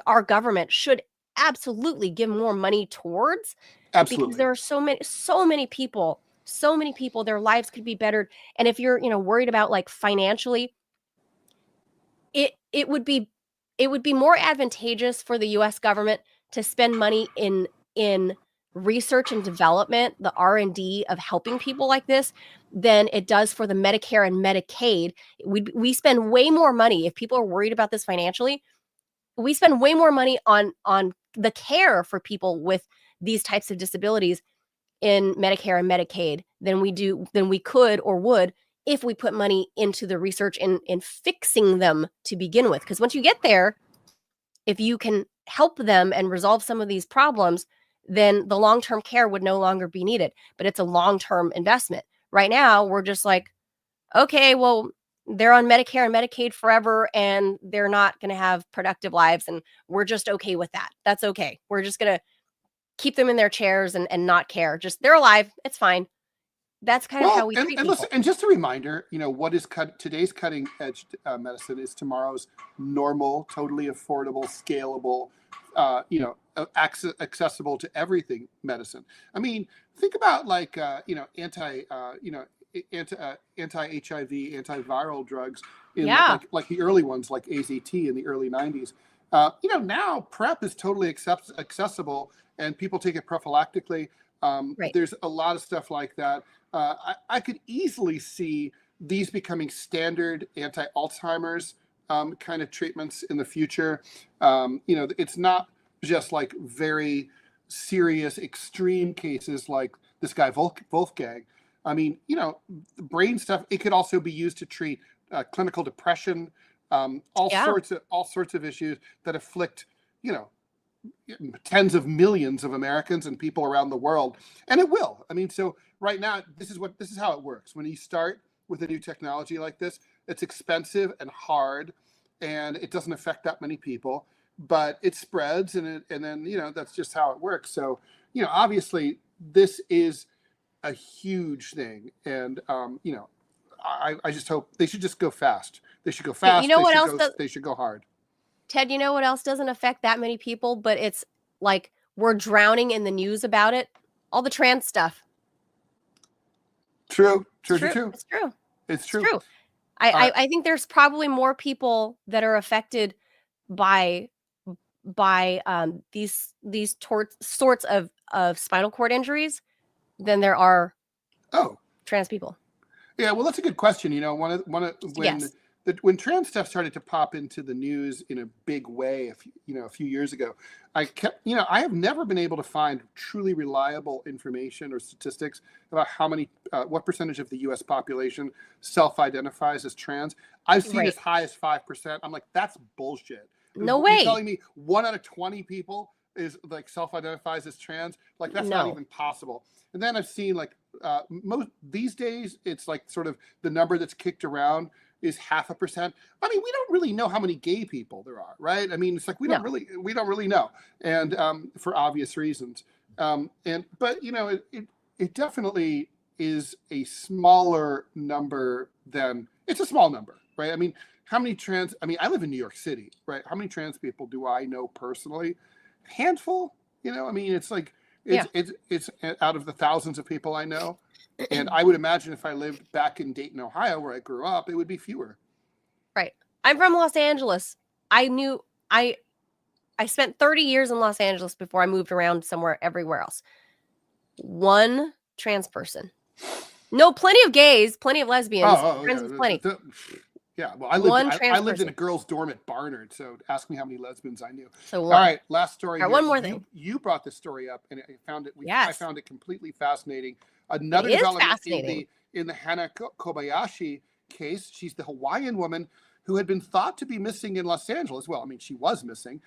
our government should absolutely give more money towards. Absolutely. Because there are so many people, their lives could be bettered. And if you're, worried about like financially, it would be more advantageous for the US government to spend money in research and development, the R&D of helping people like this than it does for the Medicare and Medicaid. We spend way more money if people are worried about this financially. We spend way more money on the care for people with these types of disabilities in Medicare and Medicaid than we could or would if we put money into the research in fixing them to begin with. Because once you get there, if you can help them and resolve some of these problems, then the long-term care would no longer be needed. But it's a long-term investment. Right now, we're just like, okay, well, they're on Medicare and Medicaid forever, and they're not going to have productive lives, and we're just okay with that. That's okay. We're just going to keep them in their chairs and not care. Just they're alive. It's fine. That's kind of how we treat people. Listen, and just a reminder, what is today's cutting edge medicine is tomorrow's normal, totally affordable, scalable, accessible to everything medicine. I mean, think about like, anti-HIV, antiviral drugs in Yeah. like the early ones, like AZT in the early 90s. Now PrEP is totally accessible and people take it prophylactically. Right. There's a lot of stuff like that. I could easily see these becoming standard anti-Alzheimer's kind of treatments in the future. It's not just like very serious extreme cases like this guy Wolfgang. I mean, the brain stuff, it could also be used to treat clinical depression, all sorts of issues that afflict, tens of millions of Americans and people around the world. And it will. I mean, so right now, this is how it works. When you start with a new technology like this, it's expensive and hard, and it doesn't affect that many people, but it spreads, and then that's just how it works. So obviously this is a huge thing, and I just hope they should just go fast. They should go fast. They should go hard. Ted, you know what else doesn't affect that many people, but it's like we're drowning in the news about it? All the trans stuff. True. It's true. I think there's probably more people that are affected by these sorts of spinal cord injuries than there are trans people. Yeah, well, that's a good question. When trans stuff started to pop into the news in a big way, a few years ago, I have never been able to find truly reliable information or statistics about what percentage of the U.S. population self-identifies as trans. I've seen as high as 5%. I'm like, that's bullshit. No way. You're telling me 1 out of 20 people is like self-identifies as trans? Like that's not even possible. And then I've seen like most these days, it's like sort of the number that's kicked around is 0.5%. I mean, we don't really know how many gay people there are, right? I mean, it's like we don't really know, and for obvious reasons. But it definitely is a smaller number than it's a small number, right? I mean, how many trans? I mean, I live in New York City, right? How many trans people do I know personally? Handful, I mean, it's like it's out of the thousands of people I know. And I would imagine if I lived back in Dayton, Ohio, where I grew up, it would be fewer. Right. I'm from Los Angeles. I spent 30 years in Los Angeles before I moved around everywhere else. One trans person. No, plenty of gays, plenty of lesbians, friends with plenty. Yeah, well, I lived in a girls' dorm at Barnard, so ask me how many lesbians I knew. So all right, last story. All right, one more thing. You brought this story up, and I found it completely fascinating. Another development in the Hana Kobayashi case. She's the Hawaiian woman who had been thought to be missing in Los Angeles. Well, I mean, she was missing.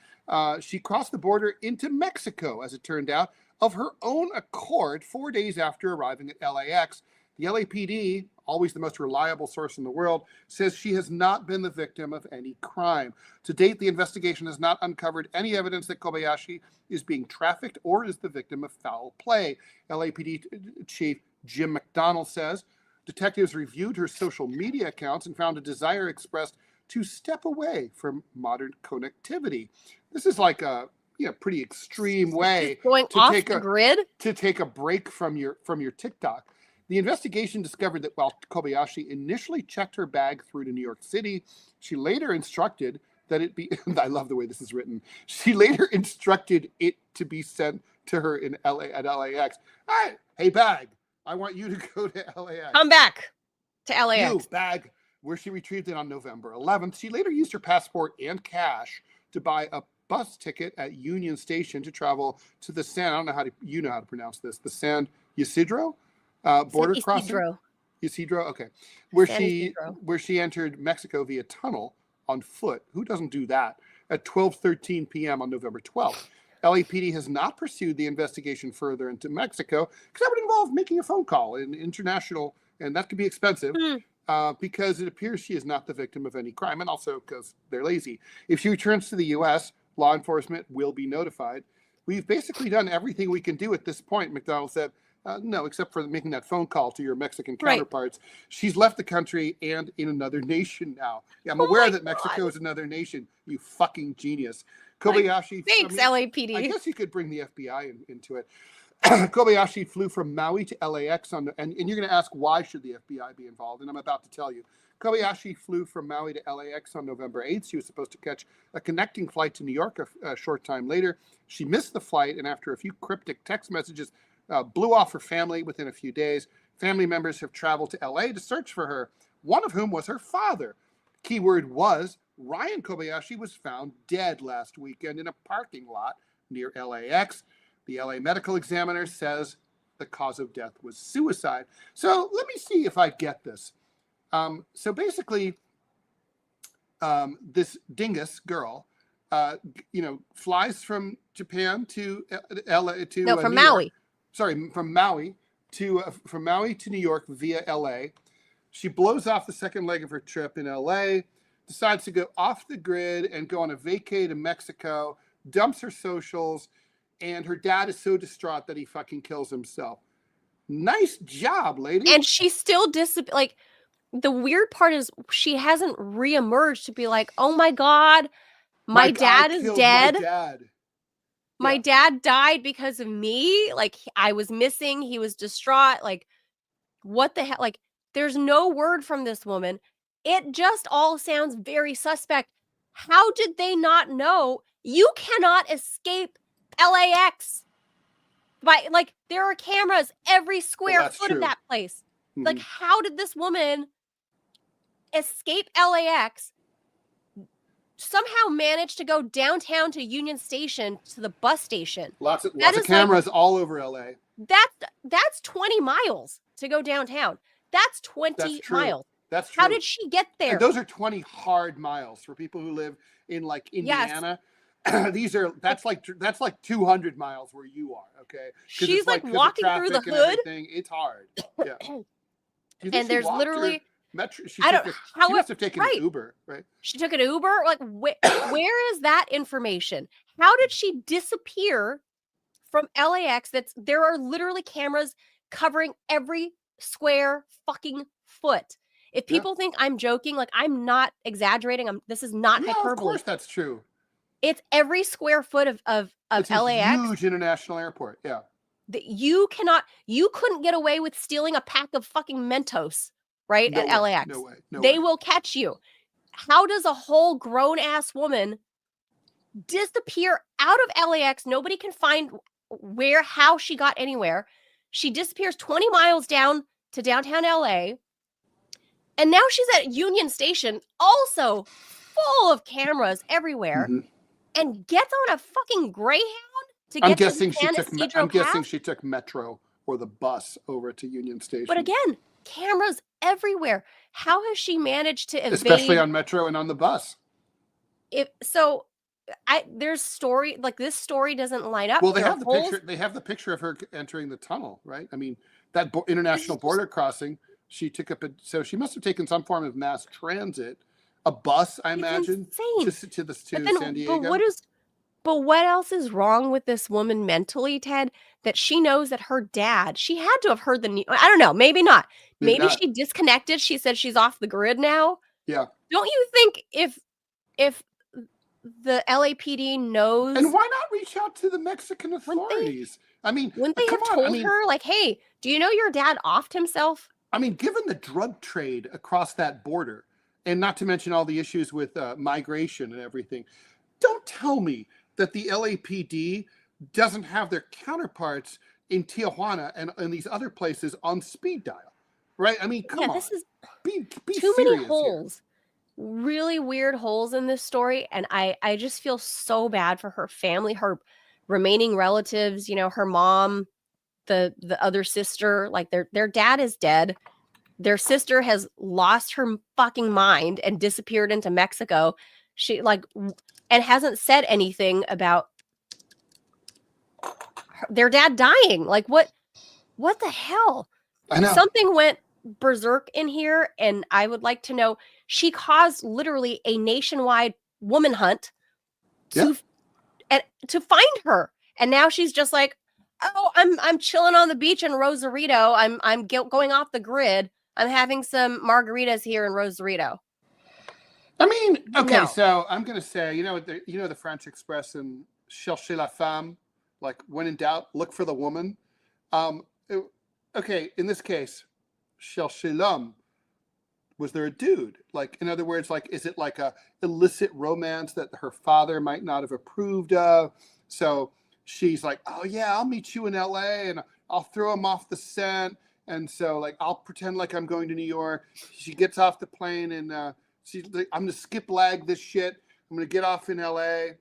She crossed the border into Mexico, as it turned out, of her own accord 4 days after arriving at LAX. The LAPD, always the most reliable source in the world, says she has not been the victim of any crime. To date, the investigation has not uncovered any evidence that Kobayashi is being trafficked or is the victim of foul play. LAPD Chief Jim McDonald says detectives reviewed her social media accounts and found a desire expressed to step away from modern connectivity. This is like a pretty extreme way going to off take the grid, to take a break from your TikTok. The investigation discovered that while Kobayashi initially checked her bag through to New York City, she later instructed that it be, I love the way this is written. She later instructed it to be sent to her in at LAX. All right, hey bag, I want you to go to LAX. Come back to LAX. You bag, where she retrieved it on November 11th. She later used her passport and cash to buy a bus ticket at Union Station to travel to the I don't know how to pronounce this, the San Ysidro border crossing. Ysidro, okay. Where she entered Mexico via tunnel on foot. Who doesn't do that? At 12:13 p.m. on November 12th. LAPD has not pursued the investigation further into Mexico because that would involve making a phone call in international, and that could be expensive because it appears she is not the victim of any crime, and also because they're lazy. If she returns to the U.S., law enforcement will be notified. We've basically done everything we can do at this point, McDonald said. No, except for making that phone call to your Mexican counterparts. Right. She's left the country and in another nation now. Yeah, I'm aware that Mexico is another nation. You fucking genius. Kobayashi. Thanks, LAPD. I guess you could bring the FBI into it. Kobayashi flew from Maui to LAX and you're going to ask, why should the FBI be involved? And I'm about to tell you. Kobayashi flew from Maui to LAX on November 8th. She was supposed to catch a connecting flight to New York a short time later. She missed the flight, and after a few cryptic text messages, blew off her family within a few days. Family members have traveled to LA to search for her, one of whom was her father. Keyword was Ryan Kobayashi was found dead last weekend in a parking lot near LAX. The LA medical examiner says the cause of death was suicide. So let me see if I get this. So basically, this dingus girl, flies from Japan to LA to from New York. Maui. Sorry, from Maui to New York via LA. She blows off the second leg of her trip in LA, decides to go off the grid and go on a vacay to Mexico, dumps her socials, and her dad is so distraught that he fucking kills himself. Nice job, lady. And she still like, the weird part is she hasn't reemerged to be like, oh my God, my dad is dead. My dad died because of me. Like, I was missing. He was distraught. Like, what the hell? Like, there's no word from this woman. It just all sounds very suspect. How did they not know? You cannot escape LAX. Like, there are cameras every square foot of that place. Mm-hmm. Like, how did this woman escape LAX, somehow manage to go downtown to Union Station to the bus station? Lots of cameras all over LA. That's 20 miles to go downtown. That's 20 miles. That's true. How did she get there? And those are 20 hard miles for people who live in like Indiana. Yes. That's like 200 miles where you are. Okay. She's like walking through the hood. It's hard. Yeah. And there's literally Metro. She must have taken an Uber, right? She took an Uber. Like, where is that information? How did she disappear from LAX? There are literally cameras covering every square fucking foot. If people think I'm joking, like, I'm not exaggerating. This is not hyperbole. Of course, that's true. It's every square foot of it's LAX. A huge international airport. Yeah. You couldn't get away with stealing a pack of fucking Mentos, right? No at way, LAX. No way. They will catch you. How does a whole grown ass woman disappear out of LAX? Nobody can find how she got anywhere. She disappears 20 miles down to downtown LA. And now she's at Union Station, also full of cameras everywhere, and gets on a fucking Greyhound to get to San Isidro Pass. I'm guessing she took Metro or the bus over to Union Station. But again, cameras everywhere. How has she managed to evade? Especially on Metro and on the bus. There's story, like, this story doesn't line up. Well, they have the picture. They have the picture of her entering the tunnel, right? I mean, that international border crossing. She took so she must have taken some form of mass transit, a bus, I imagine, just to San Diego. But what else is wrong with this woman mentally, Ted? That she knows that her dad, she had to have heard the news. I don't know, maybe not. Maybe she disconnected. She said she's off the grid now. Yeah. Don't you think if the LAPD knows? And why not reach out to the Mexican authorities? Wouldn't they have told her, like, hey, do you know your dad offed himself? I mean, given the drug trade across that border, and not to mention all the issues with migration and everything, don't tell me that the LAPD doesn't have their counterparts in Tijuana and these other places on speed dial, right? I mean, come on. This is be too many holes, really weird holes in this story, and I just feel so bad for her family, her remaining relatives. You know, her mom, the other sister, like their dad is dead. Their sister has lost her fucking mind and disappeared into Mexico. She and hasn't said anything about their dad dying. Like, what the hell? I know. Something went berserk in here, and I would like to know. She caused literally a nationwide woman hunt to find her, and now she's just like, oh, I'm chilling on the beach in Rosarito. I'm going off the grid. I'm having some margaritas here in Rosarito. I mean, okay, no. So I'm going to say, the French expression, cherchez la femme, like, when in doubt, look for the woman. Okay, in this case, Shel Shalom, was there a dude? Like, in other words, like, is it like a illicit romance that her father might not have approved of? So she's like, oh yeah, I'll meet you in LA and I'll throw him off the scent. And so like, I'll pretend like I'm going to New York. She gets off the plane and she's like, I'm gonna skip lag this shit. I'm gonna get off in LA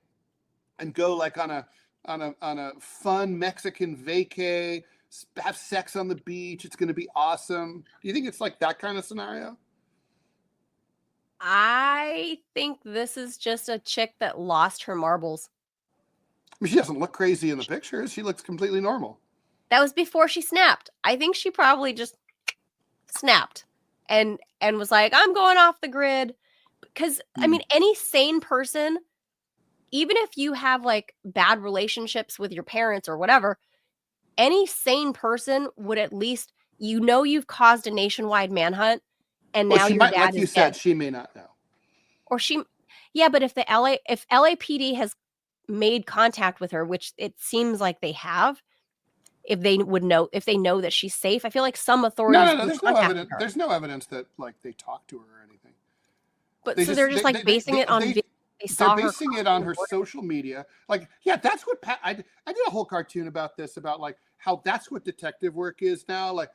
and go like on a fun Mexican vacay, have sex on the beach. It's gonna be awesome. Do you think it's like that kind of scenario? I think this is just a chick that lost her marbles. I mean, she doesn't look crazy in the pictures. She looks completely normal. That was before she snapped. I think she probably just snapped and was like, I'm going off the grid. Because, I mean, any sane person, even if you have like bad relationships with your parents or whatever, any sane person would at least, you've caused a nationwide manhunt and now she your might, dad like you is said, dead. she may not know. Or yeah, but if LAPD has made contact with her, which it seems like they have, if they know that she's safe, I feel like some authorities No. would There's no contact evidence. her. There's no evidence that like they talked to her or anything. But they're just like basing it on video. They're basing it on her social media. Like, yeah, that's what I did a whole cartoon about this, about like how that's what detective work is now. Like,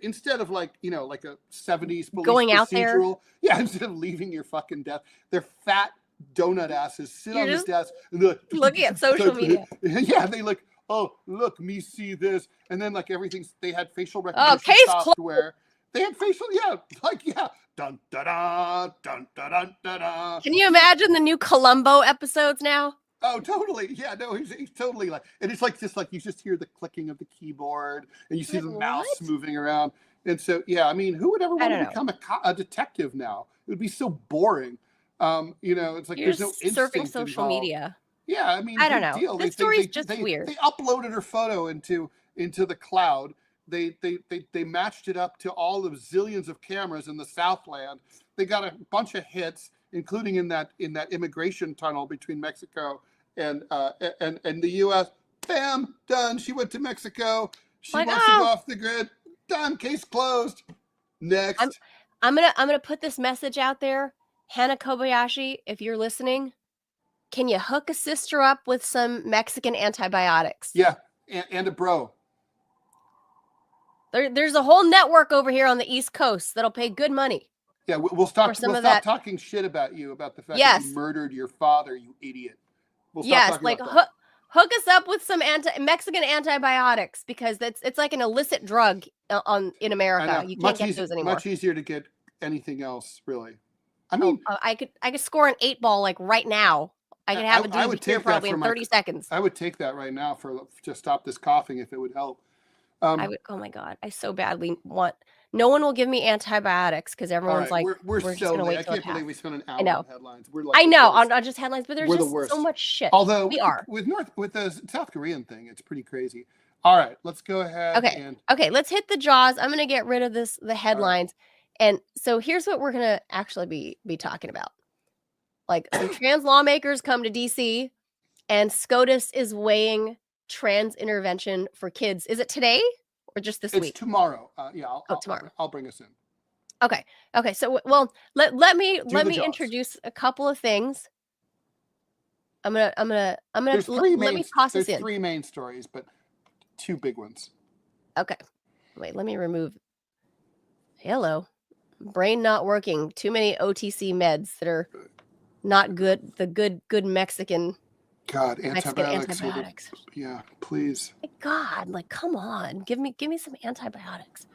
instead of like, like a 70s police going out there. Yeah, instead of leaving your fucking desk, their fat donut asses sit on this desk and they're like, looking at social media. Yeah, they look, oh, look, me see this. And then like they had facial recognition software. They had facial, dun da da dun da dun da da. Can you imagine the new Columbo episodes now? Oh, totally. Yeah, no, he's totally like, and it's like just like you just hear the clicking of the keyboard and you see the mouse moving around. And so, yeah, I mean, who would ever want to become a detective now? It would be so boring. It's like You're there's no surfing social involved. media. Yeah, I mean, I don't know. The story's just weird. They uploaded her photo into the cloud. They matched it up to all the zillions of cameras in the Southland. They got a bunch of hits, including in that immigration tunnel between Mexico and the U.S. Bam, done. She went to Mexico. She wants to go off the grid. Done. Case closed. Next. I'm gonna put this message out there, Hannah Kobayashi. If you're listening, can you hook a sister up with some Mexican antibiotics? Yeah, and a bro. There's a whole network over here on the East Coast that'll pay good money. Yeah, we'll stop talking shit about you, about the fact that you murdered your father, you idiot. We'll stop talking about that. Hook us up with some Mexican antibiotics, because it's like an illicit drug in America. You can't get those anymore. Much easier to get anything else, really. I mean, I could score an 8-ball like right now. I could have a dude here probably in 30 seconds. I would take that right now to stop this coughing if it would help. I would. Oh my God! I so badly want. No one will give me antibiotics because everyone's like, we're just gonna wait. I can't believe we spent an hour on headlines. I know on just headlines, but there's just so much shit. Although with the South Korean thing, it's pretty crazy. All right, let's go ahead. Okay, let's hit the jaws. I'm gonna get rid of the headlines, and so here's what we're gonna actually be talking about. Like, some trans lawmakers come to DC, and SCOTUS is weighing trans intervention for kids. Is it today or just this week? It's tomorrow. Tomorrow. I'll bring us in. Okay. So, well, let me introduce a couple of things. I'm gonna let me toss this in. There's 3 main stories, but 2 big ones. Okay. Wait, let me remove. Hello. Brain not working. Too many OTC meds that are not good. The good Mexican. God, antibiotics. Yeah, please. My God, like, come on. Give me some antibiotics.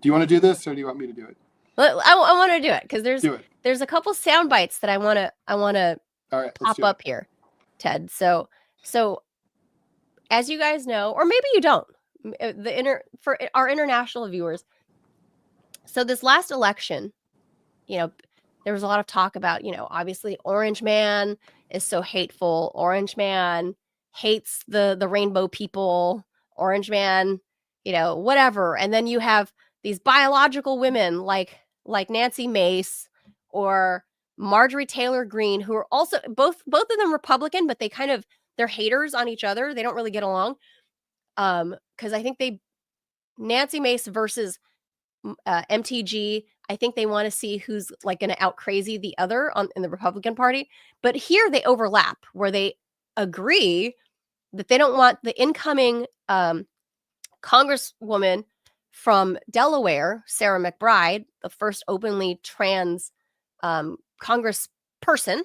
Do you want to do this, or do you want me to do it? Well, I want to do it because there's a couple sound bites that I want to pop up here, Ted. So as you guys know, or maybe you don't, for our international viewers. So this last election, there was a lot of talk about, obviously Orange Man is so hateful. Orange Man hates the rainbow people. Orange Man, whatever. And then you have these biological women like Nancy Mace or Marjorie Taylor Greene, who are also both of them Republican, but they kind of they're haters on each other. They don't really get along. Because I think Nancy Mace versus MTG, I think they want to see who's like going to out crazy the other in the Republican Party. But here they overlap, where they agree that they don't want the incoming Congresswoman from Delaware, Sarah McBride, the first openly trans Congressperson,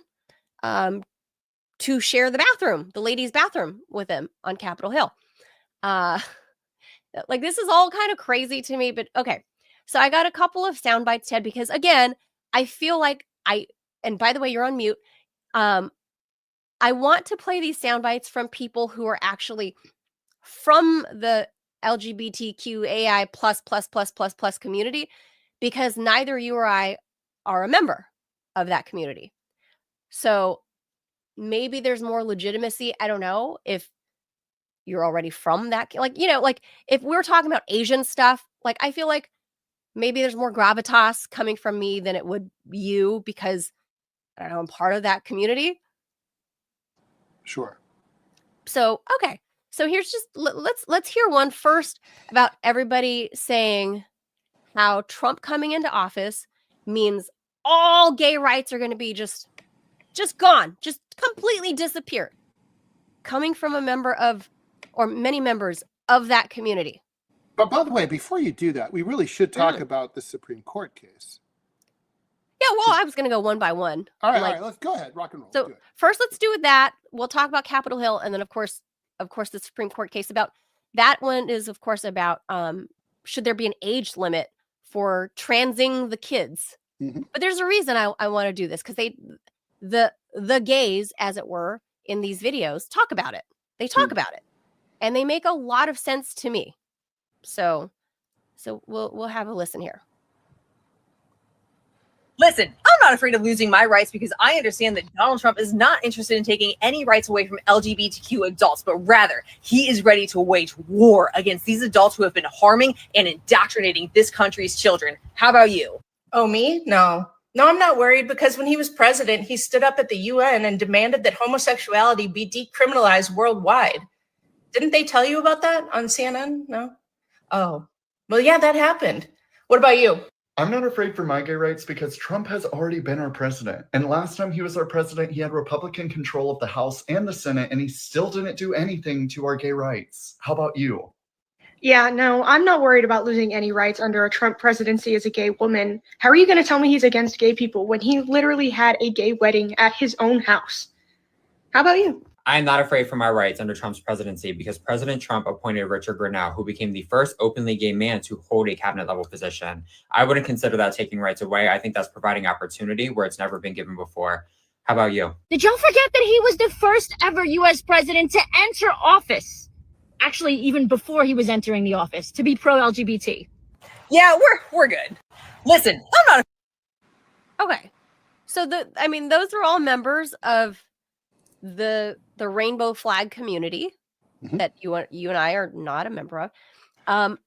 to share the bathroom, the ladies' bathroom, with him on Capitol Hill. Like, this is all kind of crazy to me, but okay. So I got a couple of sound bites, Ted, because again, I feel like and by the way, you're on mute. I want to play these sound bites from people who are actually from the LGBTQAI plus community, because neither you or I are a member of that community. So maybe there's more legitimacy. I don't know if you're already from that, like, like if we're talking about Asian stuff, like I feel like maybe there's more gravitas coming from me than it would you, because I don't know, I'm part of that community. Sure. So, okay. So here's just, let's hear one first about everybody saying how Trump coming into office means all gay rights are going to be just gone, just completely disappeared. Coming from a member of, or many members of that community. But by the way, before you do that, we really should talk about the Supreme Court case. Yeah, well, I was going to go one by one. All right, let's go ahead. Rock and roll. So first, let's do that. We'll talk about Capitol Hill, and then, of course, the Supreme Court case. About that one is, of course, about should there be an age limit for transing the kids? Mm-hmm. But there's a reason I want to do this, because the gays, as it were, in these videos talk about it. They talk about it, and they make a lot of sense to me. So we'll have a listen here. Listen, I'm not afraid of losing my rights, because I understand that Donald Trump is not interested in taking any rights away from LGBTQ adults, but rather he is ready to wage war against these adults who have been harming and indoctrinating this country's children. How about you? Oh, me? No, I'm not worried, because when he was president, he stood up at the UN and demanded that homosexuality be decriminalized worldwide. Didn't they tell you about that on CNN? No? Oh, well, yeah, that happened. What about you? I'm not afraid for my gay rights, because Trump has already been our president. And last time he was our president, he had Republican control of the House and the Senate, and he still didn't do anything to our gay rights. How about you? Yeah, no, I'm not worried about losing any rights under a Trump presidency as a gay woman. How are you going to tell me he's against gay people when he literally had a gay wedding at his own house? How about you? I'm not afraid for my rights under Trump's presidency, because President Trump appointed Richard Grenell, who became the first openly gay man to hold a cabinet level position. I wouldn't consider that taking rights away. I think that's providing opportunity where it's never been given before. How about you? Did y'all forget that he was the first ever U.S. president to enter office? Actually, even before he was entering the office, to be pro-LGBT. Yeah, we're good. Listen, I'm not. Okay. So those are all members of the rainbow flag community that you and I are not a member of.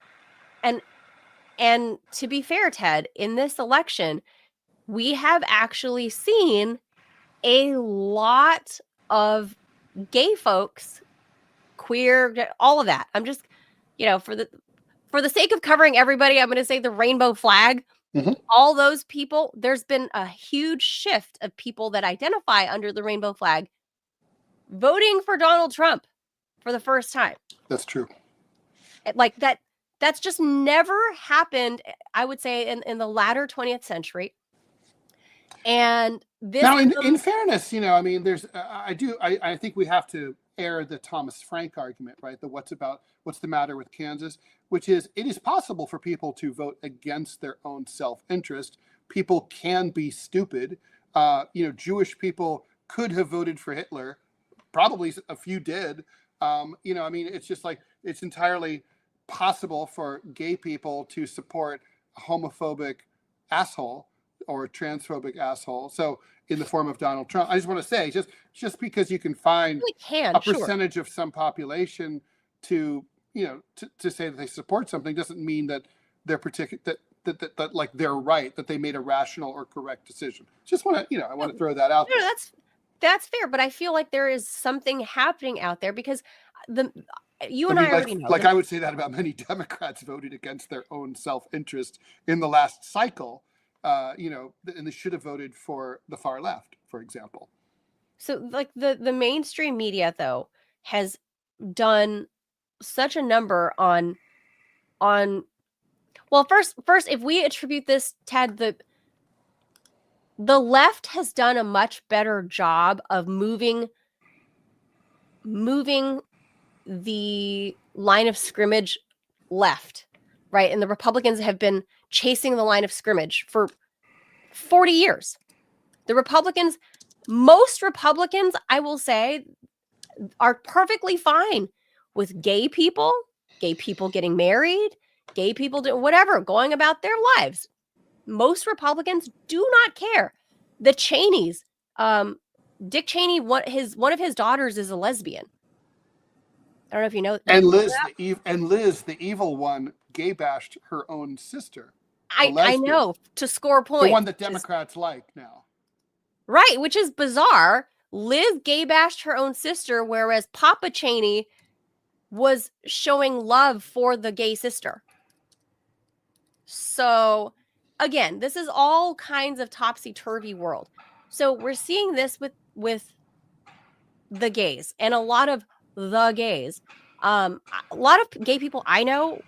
And to be fair, Ted, in this election, we have actually seen a lot of gay folks, queer, all of that. I'm just, for the sake of covering everybody, I'm going to say the rainbow flag. All those people, there's been a huge shift of people that identify under the rainbow flag voting for Donald Trump for the first time. That's true. Like that's just never happened, I would say, in the latter 20th century. And this now, in fairness, there's I think we have to air the Thomas Frank argument, right? What's the matter with Kansas, which is, it is possible for people to vote against their own self-interest. People can be stupid. Jewish people could have voted for Hitler. Probably a few did. It's just like, it's entirely possible for gay people to support a homophobic asshole or a transphobic asshole. So in the form of Donald Trump, I just want to say, just because you can find a percentage of some population to say that they support something, doesn't mean that they're that like they're right, that they made a rational or correct decision. Just want to, I want to throw that out there. that's fair, but I feel like there is something happening out there because you and I mean, already know. I would say that about many Democrats voted against their own self-interest in the last cycle, and they should have voted for the far left, for example. So like the mainstream media though has done such a number on well, first if we attribute this, Ted, the left has done a much better job of moving the line of scrimmage left, right? And the Republicans have been chasing the line of scrimmage for 40 years. Most Republicans, I will say, are perfectly fine with gay people getting married, gay people doing whatever, going about their lives. Most Republicans do not care. The Cheneys, Dick Cheney, one of his daughters is a lesbian. I don't know if you know. And Liz, the evil one, gay bashed her own sister. I know, to score points. The one that Democrats like now. Right, which is bizarre. Liz gay bashed her own sister, whereas Papa Cheney was showing love for the gay sister. So, again, this is all kinds of topsy-turvy world. So we're seeing this with the gays and a lot of the gays. A lot of gay people I know,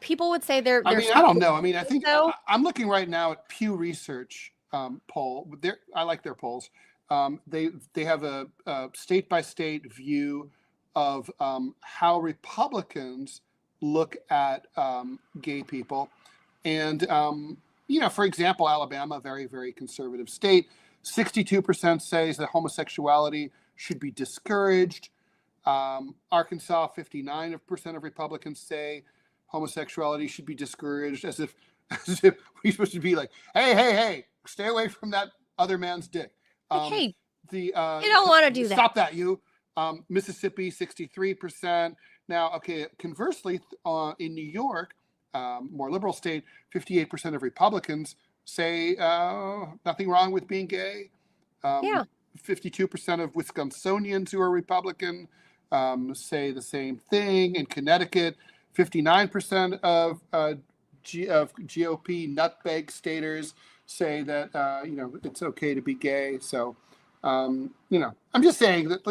people would say they're. I don't know. I mean, I think I'm looking right now at Pew Research poll. I like their polls. They have a state by state view of how Republicans look at gay people, and for example, Alabama, very, very conservative state, 62% says that homosexuality should be discouraged. Arkansas, 59% of Republicans say homosexuality should be discouraged, as if we're supposed to be like, hey, stay away from that other man's dick. Hey, you don't want to do that. Stop that, you. Mississippi, 63%. Now, okay, conversely, in New York, more liberal state, 58% of Republicans say nothing wrong with being gay. 52% of Wisconsinians who are Republican say the same thing. In Connecticut, 59% of GOP nutbag staters say that it's okay to be gay. So I'm just saying that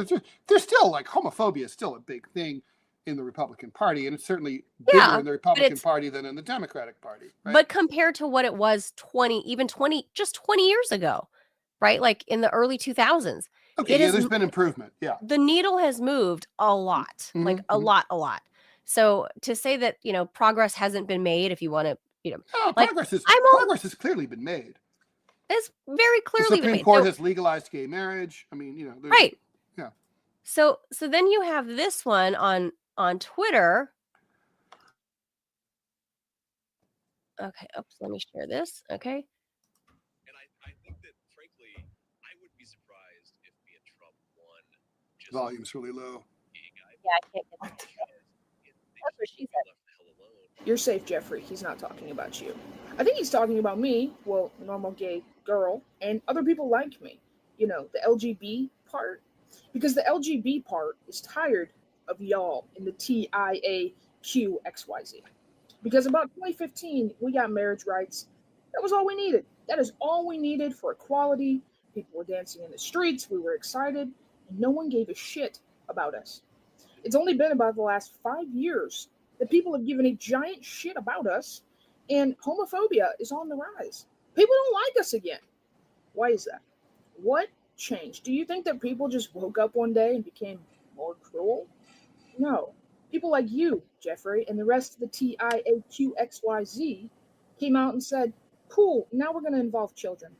there's still, like, homophobia is still a big thing in the Republican Party, and it's certainly bigger in the Republican Party than in the Democratic Party. Right? But compared to what it was 20 years ago, right? Like in the early 2000s. Okay, there's been improvement. Yeah. The needle has moved a lot, like a lot. So to say that, progress hasn't been made, if you want to, progress has clearly been made. It's very clearly been made. The Supreme Court has legalized gay marriage. I mean, right. Yeah. So then you have this one on Twitter. Okay. Oops. Let me share this. Okay. And I think that, frankly, I would be surprised if me and Trump won. Volume's really low. Yeah, I can't get that. That's what she said. You're safe, Jeffrey. He's not talking about you. I think he's talking about me, well, normal gay girl, and other people like me. The LGB part. Because the LGB part is tired of y'all in the TIAQXYZ. Because about 2015, we got marriage rights. That was all we needed. That is all we needed for equality. People were dancing in the streets. We were excited. And no one gave a shit about us. It's only been about the last 5 years that people have given a giant shit about us, and homophobia is on the rise. People don't like us again. Why is that? What changed? Do you think that people just woke up one day and became more cruel? No. People like you, Jeffrey, and the rest of the TIAQXYZ came out and said, cool, now we're going to involve children.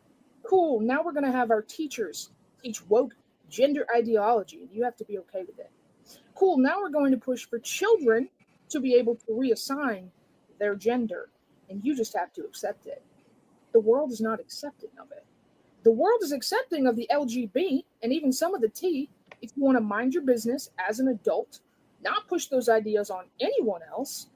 Cool, now we're going to have our teachers teach woke gender ideology, and you have to be okay with it. Cool, now we're going to push for children to be able to reassign their gender, and you just have to accept it. The world is not accepting of it. The world is accepting of the LGB and even some of the T if you want to mind your business as an adult, not push those ideas on anyone else,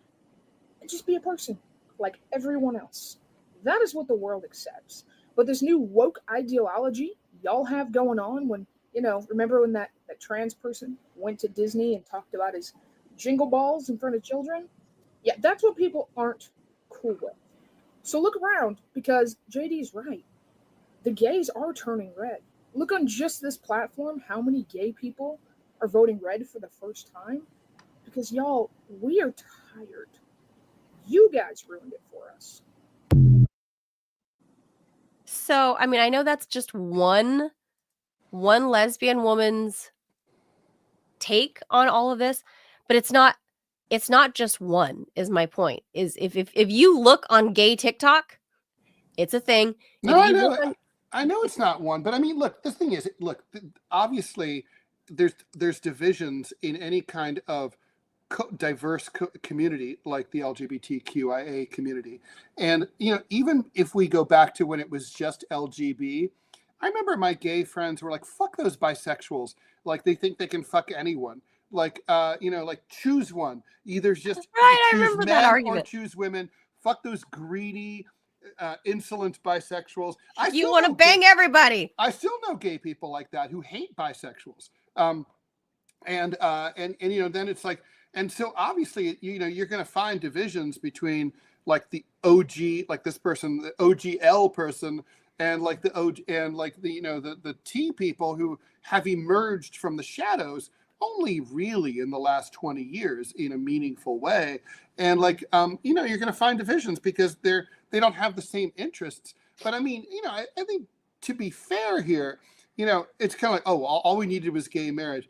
and just be a person like everyone else. That is what the world accepts. But this new woke ideology, y'all have going on when, remember when that trans person went to Disney and talked about his jingle balls in front of children? Yeah, that's what people aren't cool with. So look around, because JD's right. The gays are turning red. Look on just this platform how many gay people are voting red for the first time. Because y'all, we are tired. You guys ruined it for us. So, I mean, I know that's just one lesbian woman's take on all of this, but it's not just one, is my point. Is if you look on gay TikTok, it's a thing. No, I know. I know it's not one, but I mean, look, the thing is, look, obviously there's divisions in any kind of diverse community like the LGBTQIA community. And, even if we go back to when it was just LGB, I remember my gay friends were like, fuck those bisexuals. Like, they think they can fuck anyone. Like, like, choose one. Either just right, I choose remember that men or argument. choose women. Fuck those greedy, insolent bisexuals. You want to bang everybody. I still know gay people like that who hate bisexuals. And then it's like, and so obviously, you're going to find divisions between like the OG, like this person, the OGL person, and like the OG, and like the T people who have emerged from the shadows only really in the last 20 years in a meaningful way. And like, you're going to find divisions because they don't have the same interests. But I mean, I think to be fair here, it's kind of like, oh, all we needed was gay marriage.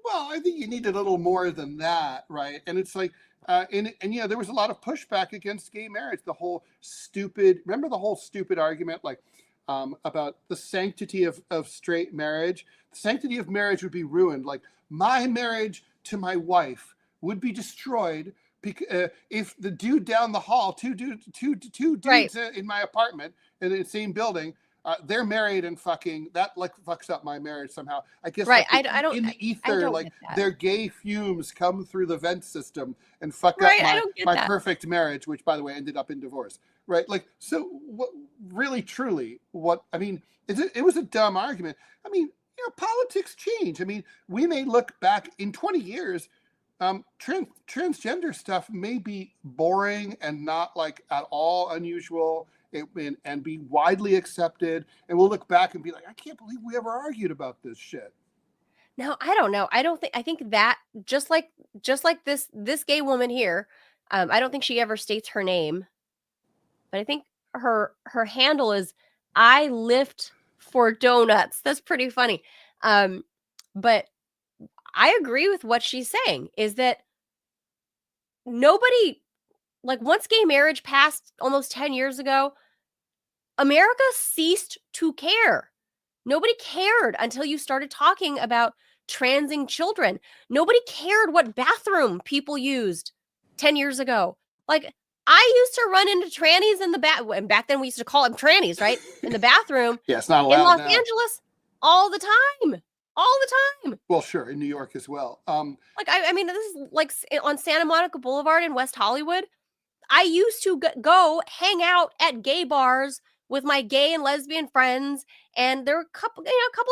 Well, I think you need a little more than that, right? And it's like, there was a lot of pushback against gay marriage. Remember the whole stupid argument, like, about the sanctity of straight marriage? The sanctity of marriage would be ruined. Like, my marriage to my wife would be destroyed if the dude down the hall, two dudes right. In my apartment in the same building, they're married and fucking, that like fucks up my marriage somehow. I guess right. Like, I don't in the ether, like their gay fumes come through the vent system and fuck right, up my perfect marriage, which by the way ended up in divorce. Right? Like, so what really truly what I mean, it was a dumb argument. I mean, politics change. I mean, we may look back in 20 years, transgender stuff may be boring and not like at all unusual. And be widely accepted, and we'll look back and be like, I can't believe we ever argued about this shit. No, I don't know. I think that just like this gay woman here, I don't think she ever states her name, but I think her handle is I lift for donuts. That's pretty funny. But I agree with what she's saying, is that nobody, like, once gay marriage passed almost 10 years ago, America ceased to care. Nobody cared until you started talking about transing children. Nobody cared what bathroom people used 10 years ago. Like, I used to run into trannies in the and back then we used to call them trannies, right? In the bathroom. Yeah, it's not allowed in Los now. Angeles all the time. All the time. Well, sure, in New York as well. Like, I mean, this is like on Santa Monica Boulevard in West Hollywood. I used to go hang out at gay bars with my gay and lesbian friends, and there were a couple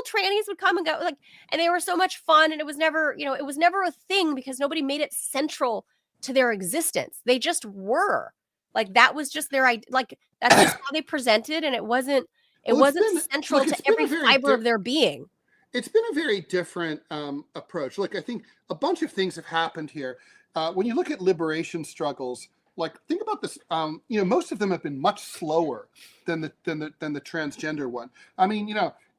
trannies would come and go, like, and they were so much fun, and it was never a thing because nobody made it central to their existence. They just were. Like, that was just their, like, that's just how they presented, and it wasn't central to every fiber of their being. It's been a very different approach. Like, I think a bunch of things have happened here. When you look at liberation struggles, like, think about this. Most of them have been much slower than the transgender one. I mean,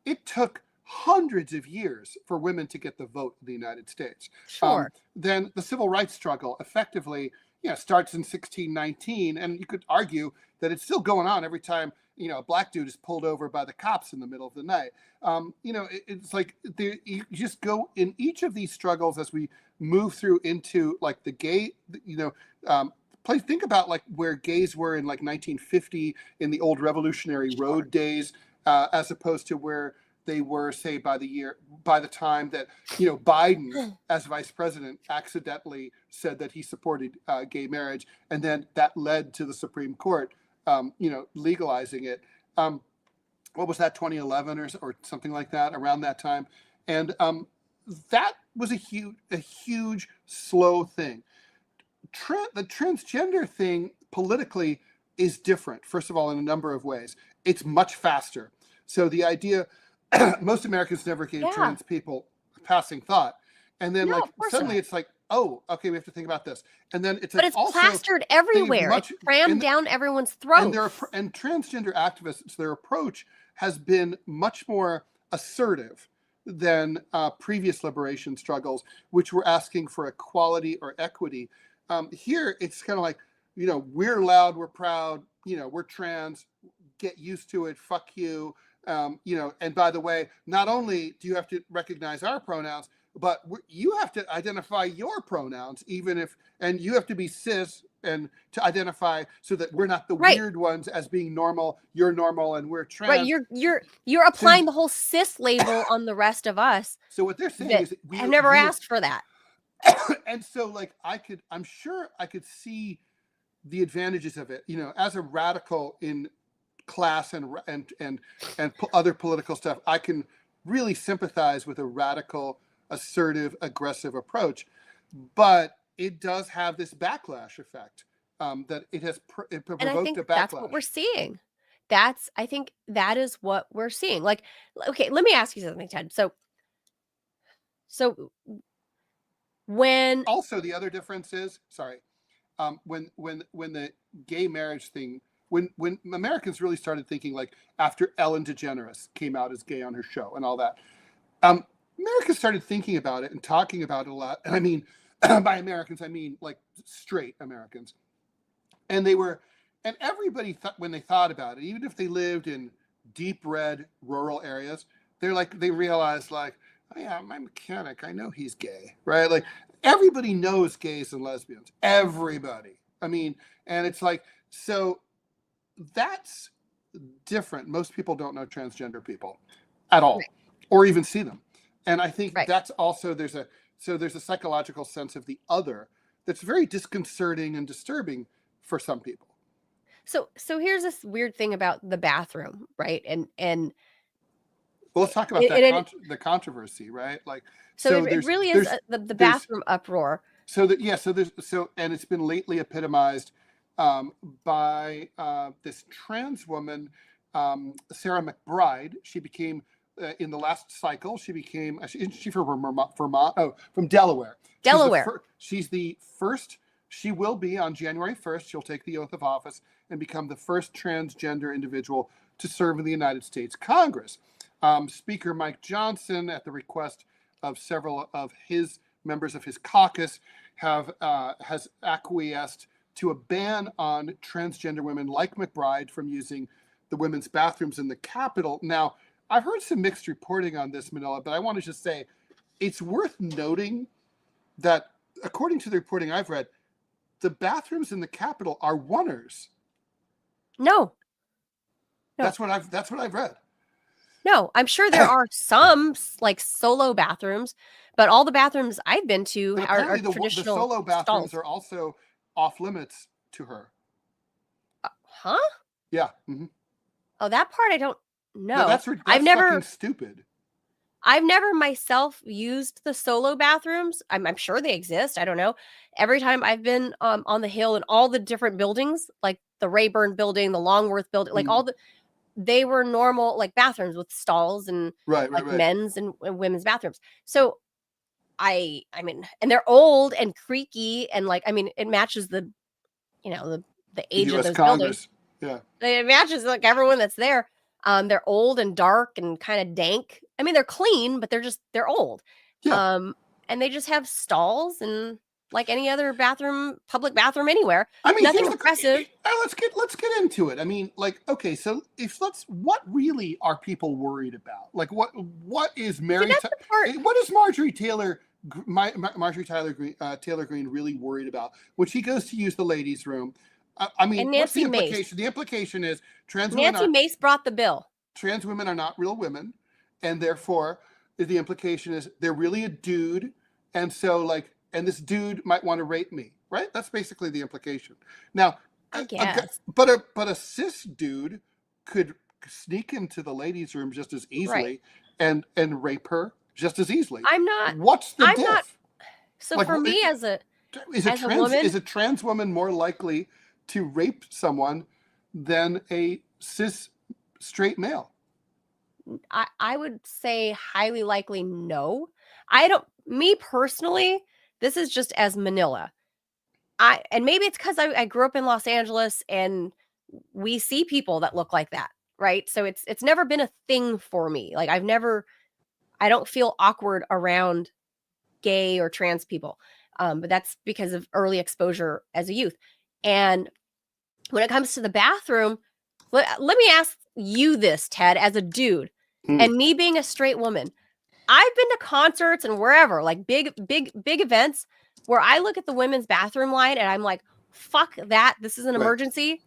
it took hundreds of years for women to get the vote in the United States. Sure. Then the civil rights struggle effectively, starts in 1619, and you could argue that it's still going on every time a black dude is pulled over by the cops in the middle of the night. It's like you just go in each of these struggles as we move through into like the gay, think about like where gays were in like 1950 in the old Revolutionary Road days, as opposed to where they were, say, by the time that Biden, as vice president, accidentally said that he supported gay marriage, and then that led to the Supreme Court, legalizing it. what was that, 2011 or something like that, around that time. And that was a huge slow thing. The transgender thing politically is different, first of all, in a number of ways. It's much faster. So the idea, most Americans never gave Yeah. trans people a passing thought. And then No, like of course suddenly not. it's like, oh, okay, we have to think about this. And then it's But like it's also plastered everywhere. It's crammed down everyone's throat. and transgender activists, their approach has been much more assertive than previous liberation struggles, which were asking for equality or equity. Here, it's kind of like, you know, we're loud, we're proud, you know, we're trans, get used to it, fuck you. You know, and by the way, not only do you have to recognize our pronouns, but you have to identify your pronouns, even if, and you have to be cis and to identify so that we're not the weird ones as being normal. You're normal and we're trans. Right, you're applying the whole cis label on the rest of us. So what they're saying is, I've never asked for that. And so, like, I'm sure I could see the advantages of it. You know, as a radical in class and other political stuff, I can really sympathize with a radical, assertive, aggressive approach, but it does have this backlash effect that it has provoked And I think a backlash. that's what we're seeing. I think that is what we're seeing. Like, okay, let me ask you something, Ted. So when also the other difference is, when the gay marriage thing, when Americans really started thinking, like after Ellen DeGeneres came out as gay on her show and all that, Americans started thinking about it and talking about it a lot. And I mean, by Americans, I mean like straight Americans. And everybody thought, when they thought about it, even if they lived in deep red rural areas, they realized like, oh yeah, my mechanic, I know he's gay, right? Like everybody knows gays and lesbians, everybody. I mean, and it's like, so that's different. Most people don't know transgender people at all, or even see them. And I think that's also, there's a psychological sense of the other that's very disconcerting and disturbing for some people. So here's this weird thing about the bathroom, right? And well, let's talk about the controversy, right? Like, so it really is the bathroom uproar. So and it's been lately epitomized by this trans woman, Sarah McBride. She became in the last cycle. She became. Isn't she from Vermont? Oh, from Delaware. Delaware. She's the first. She will be on January 1st. She'll take the oath of office and become the first transgender individual to serve in the United States Congress. Speaker Mike Johnson, at the request of several of his members of his caucus, has acquiesced to a ban on transgender women like McBride from using the women's bathrooms in the Capitol. Now, I've heard some mixed reporting on this, Manila, but I want to just say it's worth noting that according to the reporting I've read, the bathrooms in the Capitol are oneers. No. That's what I've read. No, I'm sure there are some like solo bathrooms, but all the bathrooms I've been to are traditional. The solo bathrooms stalls. are also off limits to her. Huh? Yeah. Mm-hmm. Oh, that part I don't know. No, that's I've never fucking stupid. I've never myself used the solo bathrooms. I'm sure they exist. I don't know. Every time I've been on the Hill and all the different buildings, like the Rayburn building, the Longworth building, like they were normal like bathrooms with stalls and men's and women's bathrooms. So I mean, and they're old and creaky and like, I mean, it matches the age of those buildings. Yeah. It matches like everyone that's there. They're old and dark and kind of dank. I mean, they're clean, but they're old. Yeah. And they just have stalls and like any other public bathroom anywhere. I mean, nothing impressive. Let's get into it. I mean, like, okay, so what really are people worried about? Like, what is Marjorie Taylor Greene really worried about when she goes to use the ladies' room? I mean, and Nancy what's the implication? Mace. The implication is Nancy Mace brought the bill. Trans women are not real women, and therefore the implication is they're really a dude, and so like, and this dude might want to rape me, right? That's basically the implication. Now, I guess. But a cis dude could sneak into the ladies' room just as easily and rape her just as easily. I'm not. What's the I'm diff? not. So Like, for me, as a woman, is a trans woman more likely to rape someone than a cis straight male? I would say highly likely no. Me personally, this is just as Manila. And maybe it's because I grew up in Los Angeles and we see people that look like that, right? So it's never been a thing for me. Like I don't feel awkward around gay or trans people. But that's because of early exposure as a youth. And when it comes to the bathroom, let me ask you this, Ted, as a dude, and me being a straight woman. I've been to concerts and wherever, like big events where I look at the women's bathroom line and I'm like, fuck that. This is an emergency.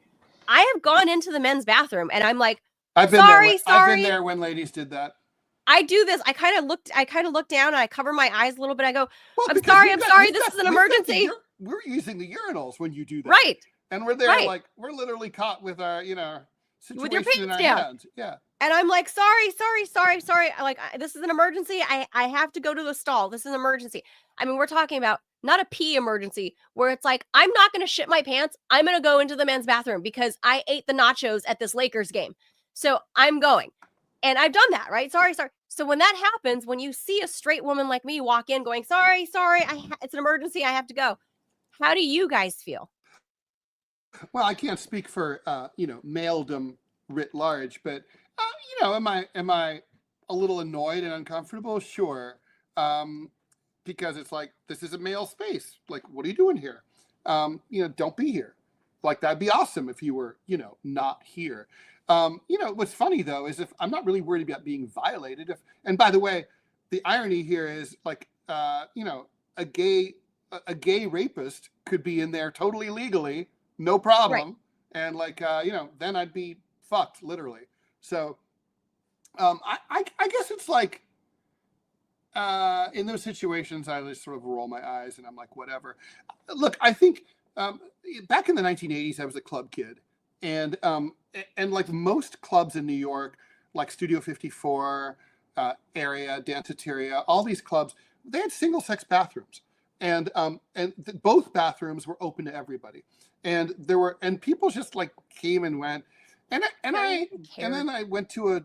I have gone into the men's bathroom and I'm like, I've been there when ladies did that. I do this. I kind of look down and I cover my eyes a little bit. I go, well, I'm sorry. This is an emergency. We're using the urinals when you do that. Right. And we're there like, we're literally caught with our, situation with your pants in our down. hands. Yeah. And I'm like, sorry. Like, this is an emergency. I have to go to the stall. This is an emergency. I mean, we're talking about not a pee emergency where it's like, I'm not going to shit my pants. I'm going to go into the men's bathroom because I ate the nachos at this Lakers game. So I'm going. And I've done that, right? Sorry. So when that happens, when you see a straight woman like me walk in going, sorry, it's an emergency. I have to go. How do you guys feel? Well, I can't speak for, maledom writ large, but, am I a little annoyed and uncomfortable? Sure. Because it's like, this is a male space. Like, what are you doing here? Don't be here. Like, that'd be awesome if you were, not here. What's funny though, is if I'm not really worried about being violated. And by the way, the irony here is like, a gay rapist could be in there totally legally, no problem. Right. And like, then I'd be fucked literally. So, I guess it's like, in those situations, I just sort of roll my eyes and I'm like, whatever. Look, I think, back in the 1980s, I was a club kid. And like most clubs in New York, like Studio 54, Area, Danceteria, all these clubs, they had single sex bathrooms. And both bathrooms were open to everybody. And people just like came and went. And then I went to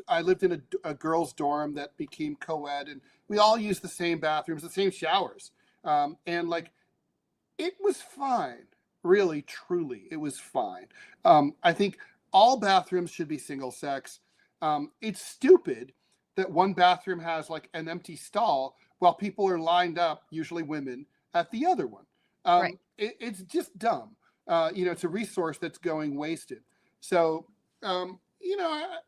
I lived in a girls' dorm that became co-ed, and we all used the same bathrooms, the same showers. And like, it was fine. Really, truly, it was fine. I think all bathrooms should be single sex. It's stupid that one bathroom has like an empty stall while people are lined up, usually women, at the other one. Right. It's just dumb. It's a resource that's going wasted. So, and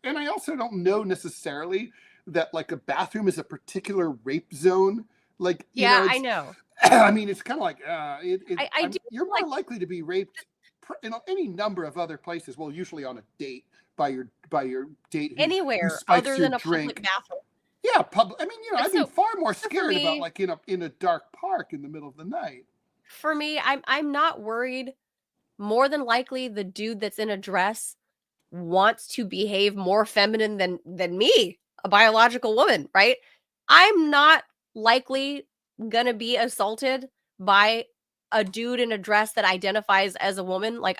I also don't know necessarily that like a bathroom is a particular rape zone. Like, I know. I mean, it's kind of like, you're more like, likely to be raped in any number of other places. Well, usually on a date by your date. Anywhere other than a public bathroom. Yeah, public. I mean, I'd be far more scared about like in a dark park in the middle of the night. For me, I'm not worried. More than likely, the dude that's in a dress wants to behave more feminine than me, a biological woman, right? I'm not likely gonna be assaulted by a dude in a dress that identifies as a woman. Like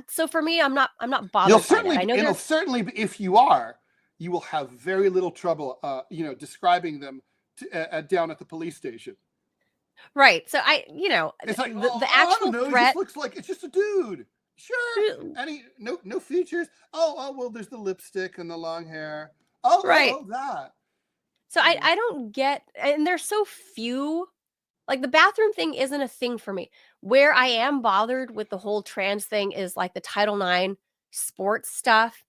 so for me, I'm not bothered by that. I know certainly if you are, you will have very little trouble, describing them down at the police station. Right. So it's like the actual threat. It just looks like it's just a dude. Sure. No features. Oh, well, there's the lipstick and the long hair. Oh, right. Oh, that. So I don't get, and there's so few, like the bathroom thing isn't a thing for me. Where I am bothered with the whole trans thing is like the Title IX sports stuff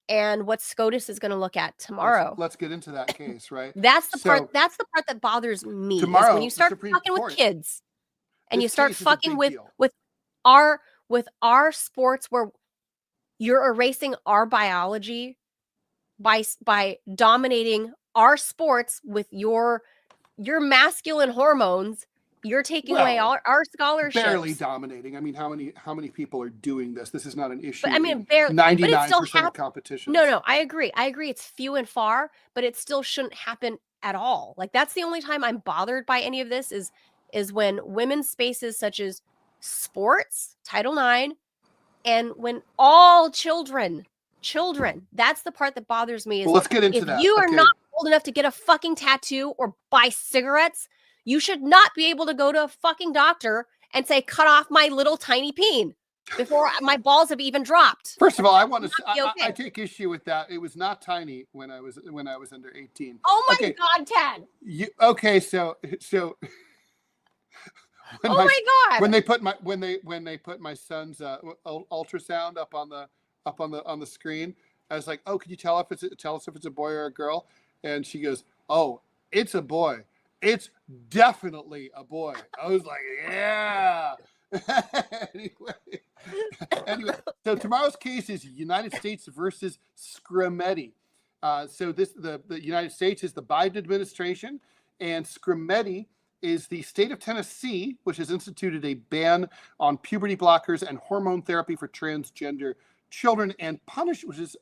and what SCOTUS is going to look at tomorrow. Let's get into that case, right? That's the part that bothers me. Tomorrow, is when you start fucking with kids and you start fucking with our sports where you're erasing our biology by dominating our sports with your masculine hormones. You're taking away Well, our scholarships. Barely dominating. I mean, how many people are doing this? This is not an issue. But I mean, in barely. But it 99% still of competitions. No, I agree. It's few and far, but it still shouldn't happen at all. Like, that's the only time I'm bothered by any of this is when women's spaces such as sports, Title IX, and when all children, that's the part that bothers me. Is Well, let's get into if that. you are Okay. not old enough to get a fucking tattoo or buy cigarettes, you should not be able to go to a fucking doctor and say, cut off my little tiny peen before my balls have even dropped. First of all, I want to. Not be okay. I take issue with that. It was not tiny when I was under 18. Oh my Okay. God, Ted. Okay, so when Oh my God. when they put my son's ultrasound up on the screen, I was like, "Oh, can you tell us if it's a boy or a girl?" And she goes, "Oh, it's a boy. It's definitely a boy." I was like, "Yeah." anyway, so tomorrow's case is United States versus Scrimeti. So the United States is the Biden administration, and Scrimeti is the state of Tennessee, which has instituted a ban on puberty blockers and hormone therapy for transgender children, and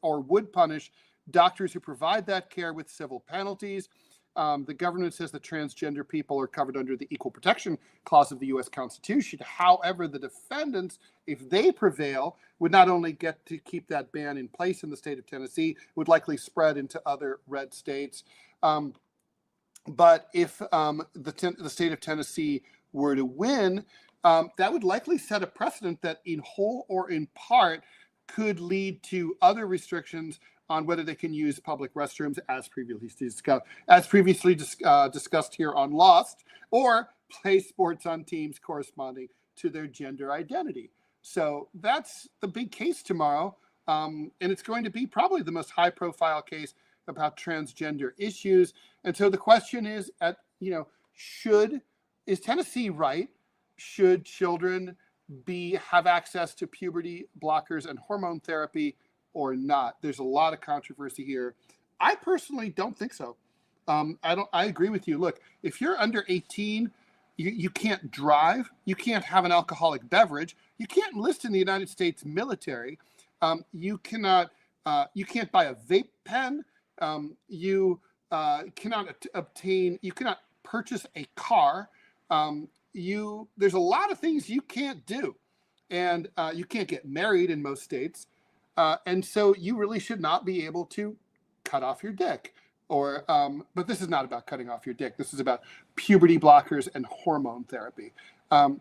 would punish doctors who provide that care with civil penalties. The government says that transgender people are covered under the Equal Protection Clause of the U.S. Constitution. However, the defendants, if they prevail, would not only get to keep that ban in place in the state of Tennessee, would likely spread into other red states. But if the state of Tennessee were to win, that would likely set a precedent that in whole or in part could lead to other restrictions on whether they can use public restrooms, as previously discussed here on Lost, or play sports on teams corresponding to their gender identity. So that's the big case tomorrow, and it's going to be probably the most high-profile case about transgender issues. And so the question is, is Tennessee right? Should children have access to puberty blockers and hormone therapy or not? There's a lot of controversy here. I personally don't think so. I agree with you. Look, if you're under 18, you can't drive, you can't have an alcoholic beverage, you can't enlist in the United States military, you can't buy a vape pen, you cannot purchase a car. There's a lot of things you can't do, and you can't get married in most states. And so you really should not be able to cut off your dick. But this is not about cutting off your dick. This is about puberty blockers and hormone therapy. But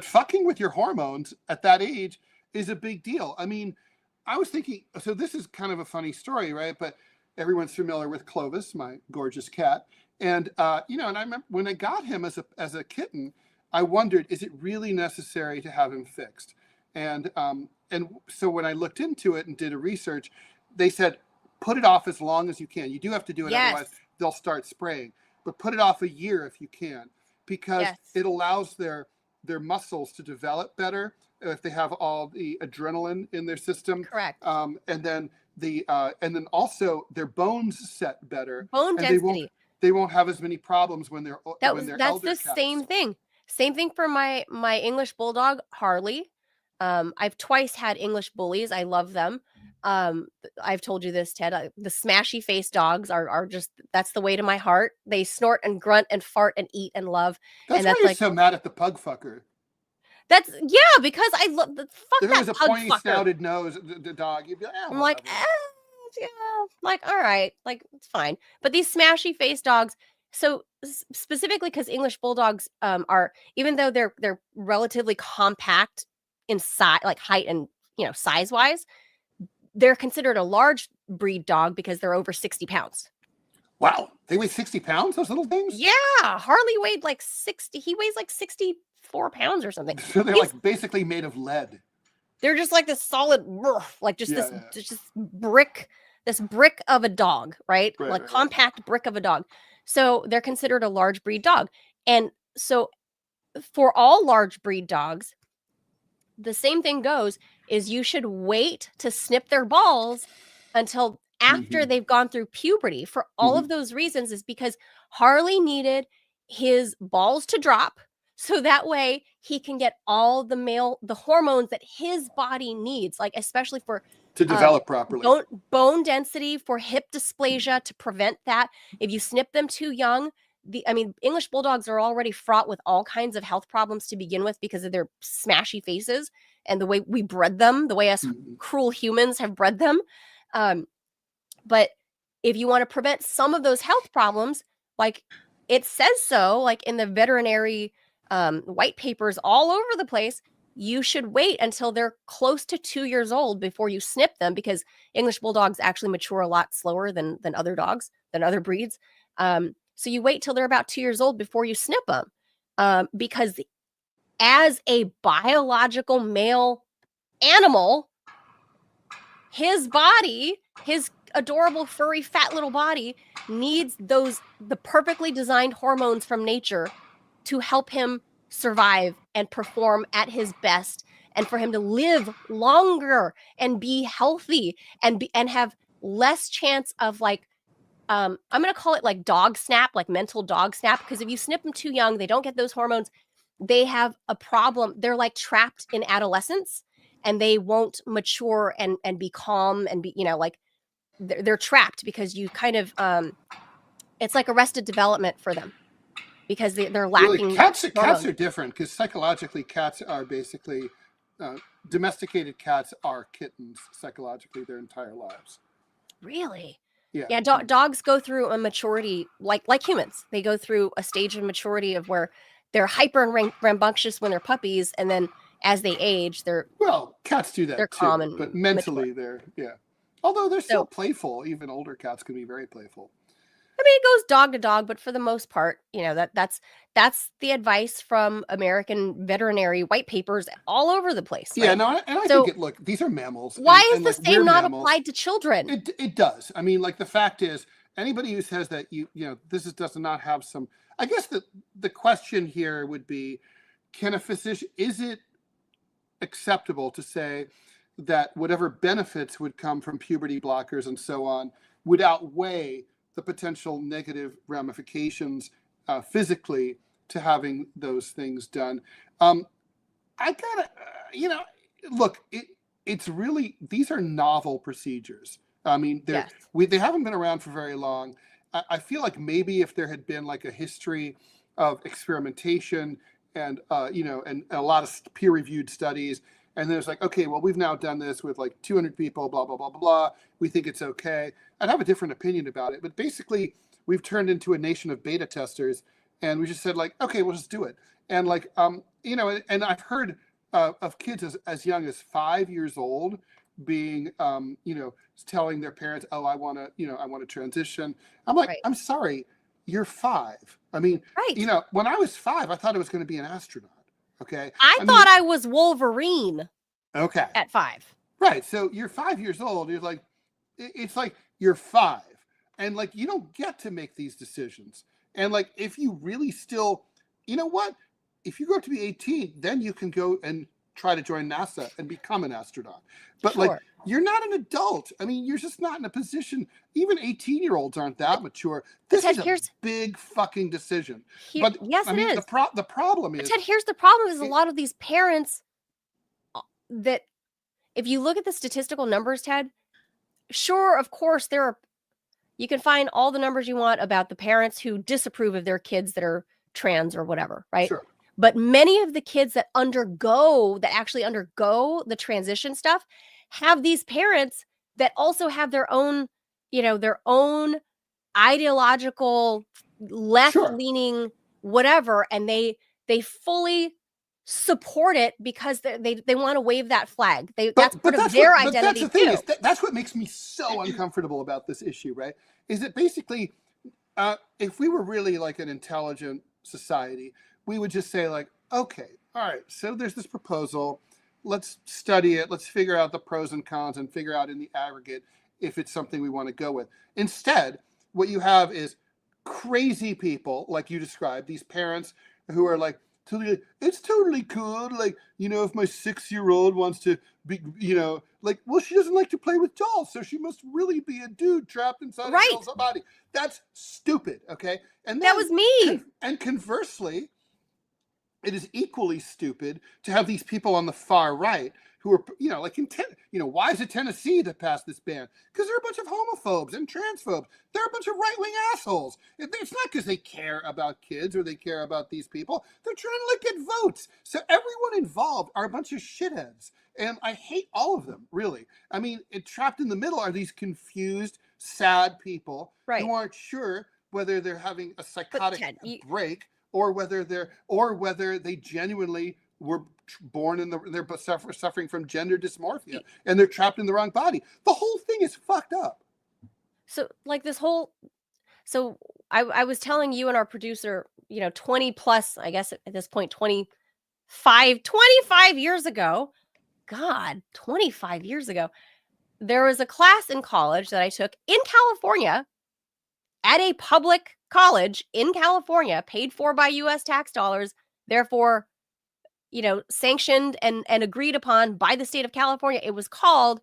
fucking with your hormones at that age is a big deal. I mean, I was thinking, so this is kind of a funny story, right? But everyone's familiar with Clovis, my gorgeous cat. And, and I remember when I got him as a kitten, I wondered, is it really necessary to have him fixed? And so when I looked into it and did a research, they said, put it off as long as you can. You do have to do it, Yes. otherwise they'll start spraying. But put it off a year if you can, because Yes. it allows their muscles to develop better if they have all the adrenaline in their system. Correct. And then also their bones set better. Bone and density. They won't have as many problems when they're That's elder the cats. same thing. Same thing for my English bulldog Harley. I've twice had English bullies. I love them. I've told you this, Ted. The smashy face dogs are just, that's the way to my heart. They snort and grunt and fart and eat and love. That's and why that's you're like so mad at the pug fucker. because I love the fuck If it that was a pug pointy fucker. snouted nose, the dog, you'd be like, I'm like, yeah, like, all right, like, it's fine. But these smashy face dogs, so specifically because English bulldogs are, even though they're relatively compact in size, like height and size wise, they're considered a large breed dog because they're over 60 pounds. Wow, they weigh 60 pounds, those little things? Yeah, Harley weighed like 60. He weighs like 64 pounds or something. So they're like basically made of lead. They're just like this solid, like just Yeah, this brick of a dog, right? Right, Like right. compact brick of a dog. So they're considered a large breed dog. And so for all large breed dogs, the same thing goes is you should wait to snip their balls until after Mhm. they've gone through puberty. For all of those reasons is because Harley needed his balls to drop, so that way he can get all the hormones that his body needs, like especially for to develop properly. Bone density, for hip dysplasia, to prevent that. If you snip them too young, English bulldogs are already fraught with all kinds of health problems to begin with because of their smashy faces and the way we bred them, the way us cruel humans have bred them. But if you want to prevent some of those health problems, like it says so, like in the veterinary white papers all over the place, you should wait until they're close to 2 years old before you snip them, because English bulldogs actually mature a lot slower than other dogs, than other breeds. So you wait till they're about 2 years old before you snip them, because as a biological male animal, his body, his adorable, furry, fat little body needs the perfectly designed hormones from nature to help him survive and perform at his best, and for him to live longer and be healthy and have less chance of like, I'm going to call it like dog snap, like mental dog snap, because if you snip them too young, they don't get those hormones. They have a problem. They're like trapped in adolescence, and they won't mature and be calm and be, like they're trapped because you kind of, it's like arrested development for them because they're lacking. Really, cats are different because psychologically cats are basically, domesticated cats are kittens psychologically their entire lives. Really? Yeah. Dogs go through a maturity like humans. They go through a stage of maturity of where they're hyper and rambunctious when they're puppies, and then as they age, cats do that they're too, calm and but mentally mature. Although they're still playful. Even older cats can be very playful. I mean, it goes dog to dog, but for the most part, that's the advice from American veterinary white papers all over the place. Right? Yeah, no, and I think look, these are mammals. Why is and the like, same not mammals. applied to children? It does. I mean, like the fact is, anybody who says that does not have some, I guess the question here would be, can a physician, is it acceptable to say that whatever benefits would come from puberty blockers and so on would outweigh the potential negative ramifications physically to having those things done? I gotta, look, it's really, these are novel procedures. I mean, they haven't been around for very long. I feel like maybe if there had been like a history of experimentation and and a lot of peer-reviewed studies, and then it's like, okay, well, we've now done this with like 200 people, blah, blah, blah, blah, blah. We think it's okay. I'd have a different opinion about it. But basically, we've turned into a nation of beta testers, and we just said like, okay, we'll just do it. And like, and I've heard of kids as young as 5 years old being, telling their parents, oh, I want to transition. I'm like, I'm sorry, you're 5. I mean, when I was 5, I thought I was going to be an astronaut. Okay. I thought I was Wolverine. Okay. At 5. Right. So you're 5 years old. You're like, it's like you're 5, and like you don't get to make these decisions. And like, if you really still, if you grow up to be 18, then you can go and try to join NASA and become an astronaut. But like, you're not an adult. I mean, you're just not in a position. Even 18-year-olds aren't that mature. This is a big fucking decision. But yes, I mean, it is. The problem is, Ted, here's the problem: is a lot of these parents that, if you look at the statistical numbers, Ted, sure, of course, you can find all the numbers you want about the parents who disapprove of their kids that are trans or whatever, right? Sure. But many of the kids that actually undergo the transition stuff have these parents that also have their own ideological left-leaning whatever, and they fully support it because they want to wave that flag. That's part of their identity. That's the thing is that's what makes me so uncomfortable about this issue, right? Is that basically, if we were really like an intelligent society, we would just say like, okay, all right, so there's this proposal. Let's study it. Let's figure out the pros and cons and figure out in the aggregate if it's something we want to go with. Instead, what you have is crazy people like you described, these parents who are like it's totally cool. Like, if my 6-year-old wants to be, well, she doesn't like to play with dolls, so she must really be a dude trapped inside a girl's body. That's stupid, okay? And that was me. And conversely, it is equally stupid to have these people on the far right who are, like why is it Tennessee that passed this ban? Because they're a bunch of homophobes and transphobes. They're a bunch of right-wing assholes. It's not because they care about kids or they care about these people. They're trying to get votes. So everyone involved are a bunch of shitheads. And I hate all of them, really. I mean, trapped in the middle are these confused, sad people who aren't sure whether they're having a psychotic break or whether they genuinely were born they're suffering from gender dysmorphia and they're trapped in the wrong body. The whole thing is fucked up. So I was telling you and our producer, 20 plus, I guess at this point, 25 years ago, God, 25 years ago, there was a class in college that I took in California at a public college in California, paid for by US tax dollars, therefore, sanctioned and agreed upon by the state of California. It was called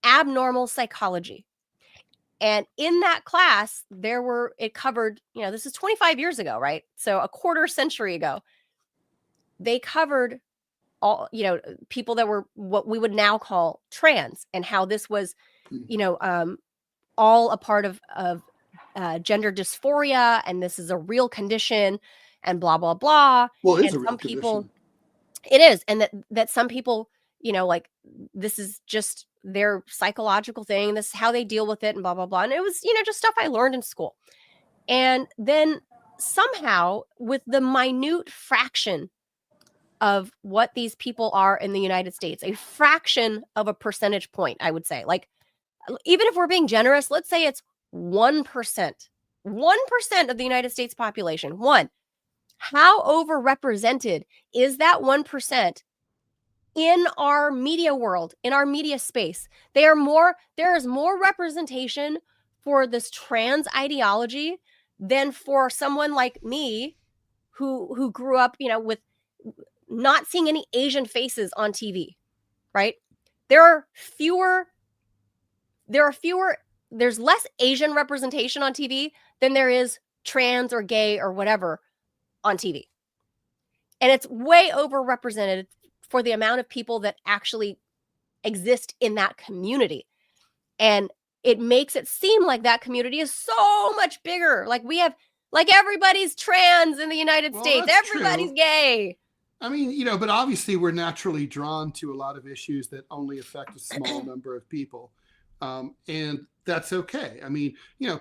abnormal psychology. And in that class, it covered, this is 25 years ago, right? So a quarter century ago, they covered all, people that were what we would now call trans and how this was, all a part of gender dysphoria. And this is a real condition and blah, blah, blah. Well, it's and a real condition. It is. And that some people, this is just their psychological thing. This is how they deal with it and blah, blah, blah. And it was, just stuff I learned in school. And then somehow with the minute fraction of what these people are in the United States, a fraction of a percentage point, I would say, even if we're being generous, let's say it's 1%, 1% of the United States population, how overrepresented is that 1% in our media world, in our media space? There is more representation for this trans ideology than for someone like me who grew up, with not seeing any Asian faces on TV, right? There's less Asian representation on TV than there is trans or gay or whatever on TV. And it's way overrepresented for the amount of people that actually exist in that community. And it makes it seem like that community is so much bigger. Everybody's trans in the United States. Everybody's gay. I mean, but obviously we're naturally drawn to a lot of issues that only affect a small number of people. And that's okay. I mean, a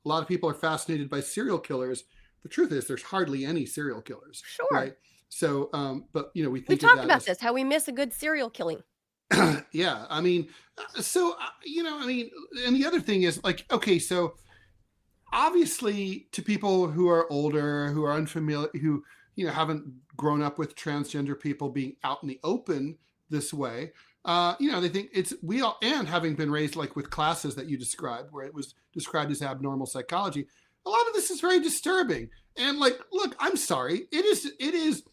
lot of people are fascinated by serial killers. The truth is there's hardly any serial killers. Sure. Right. So, but we we've talked about this, how we miss a good serial killing. Yeah. I mean, so, and the other thing is okay, so obviously to people who are older, who are unfamiliar, who, haven't grown up with transgender people being out in the open this way, they think and having been raised with classes that you described, where it was described as abnormal psychology, a lot of this is very disturbing. And look, I'm sorry. It is,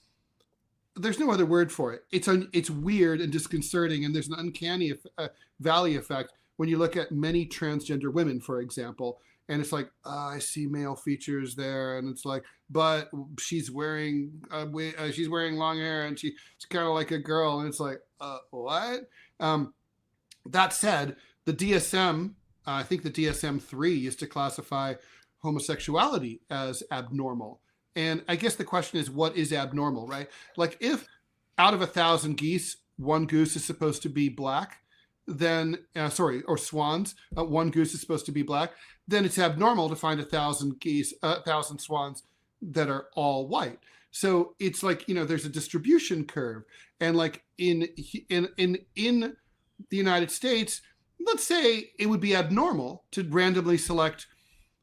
there's no other word for it. It's weird and disconcerting. And there's an uncanny valley effect when you look at many transgender women, for example, and it's I see male features there. And it's but she's wearing long hair and she's kind of like a girl. And it's what? That said, the DSM, I think the DSM-3 used to classify homosexuality as abnormal. And I guess the question is, what is abnormal, right? If out of 1,000 geese, one goose is supposed to be black, then, or swans, one goose is supposed to be black, then it's abnormal to find 1,000 geese, 1,000 swans that are all white. So it's there's a distribution curve. And in the United States, let's say it would be abnormal to randomly select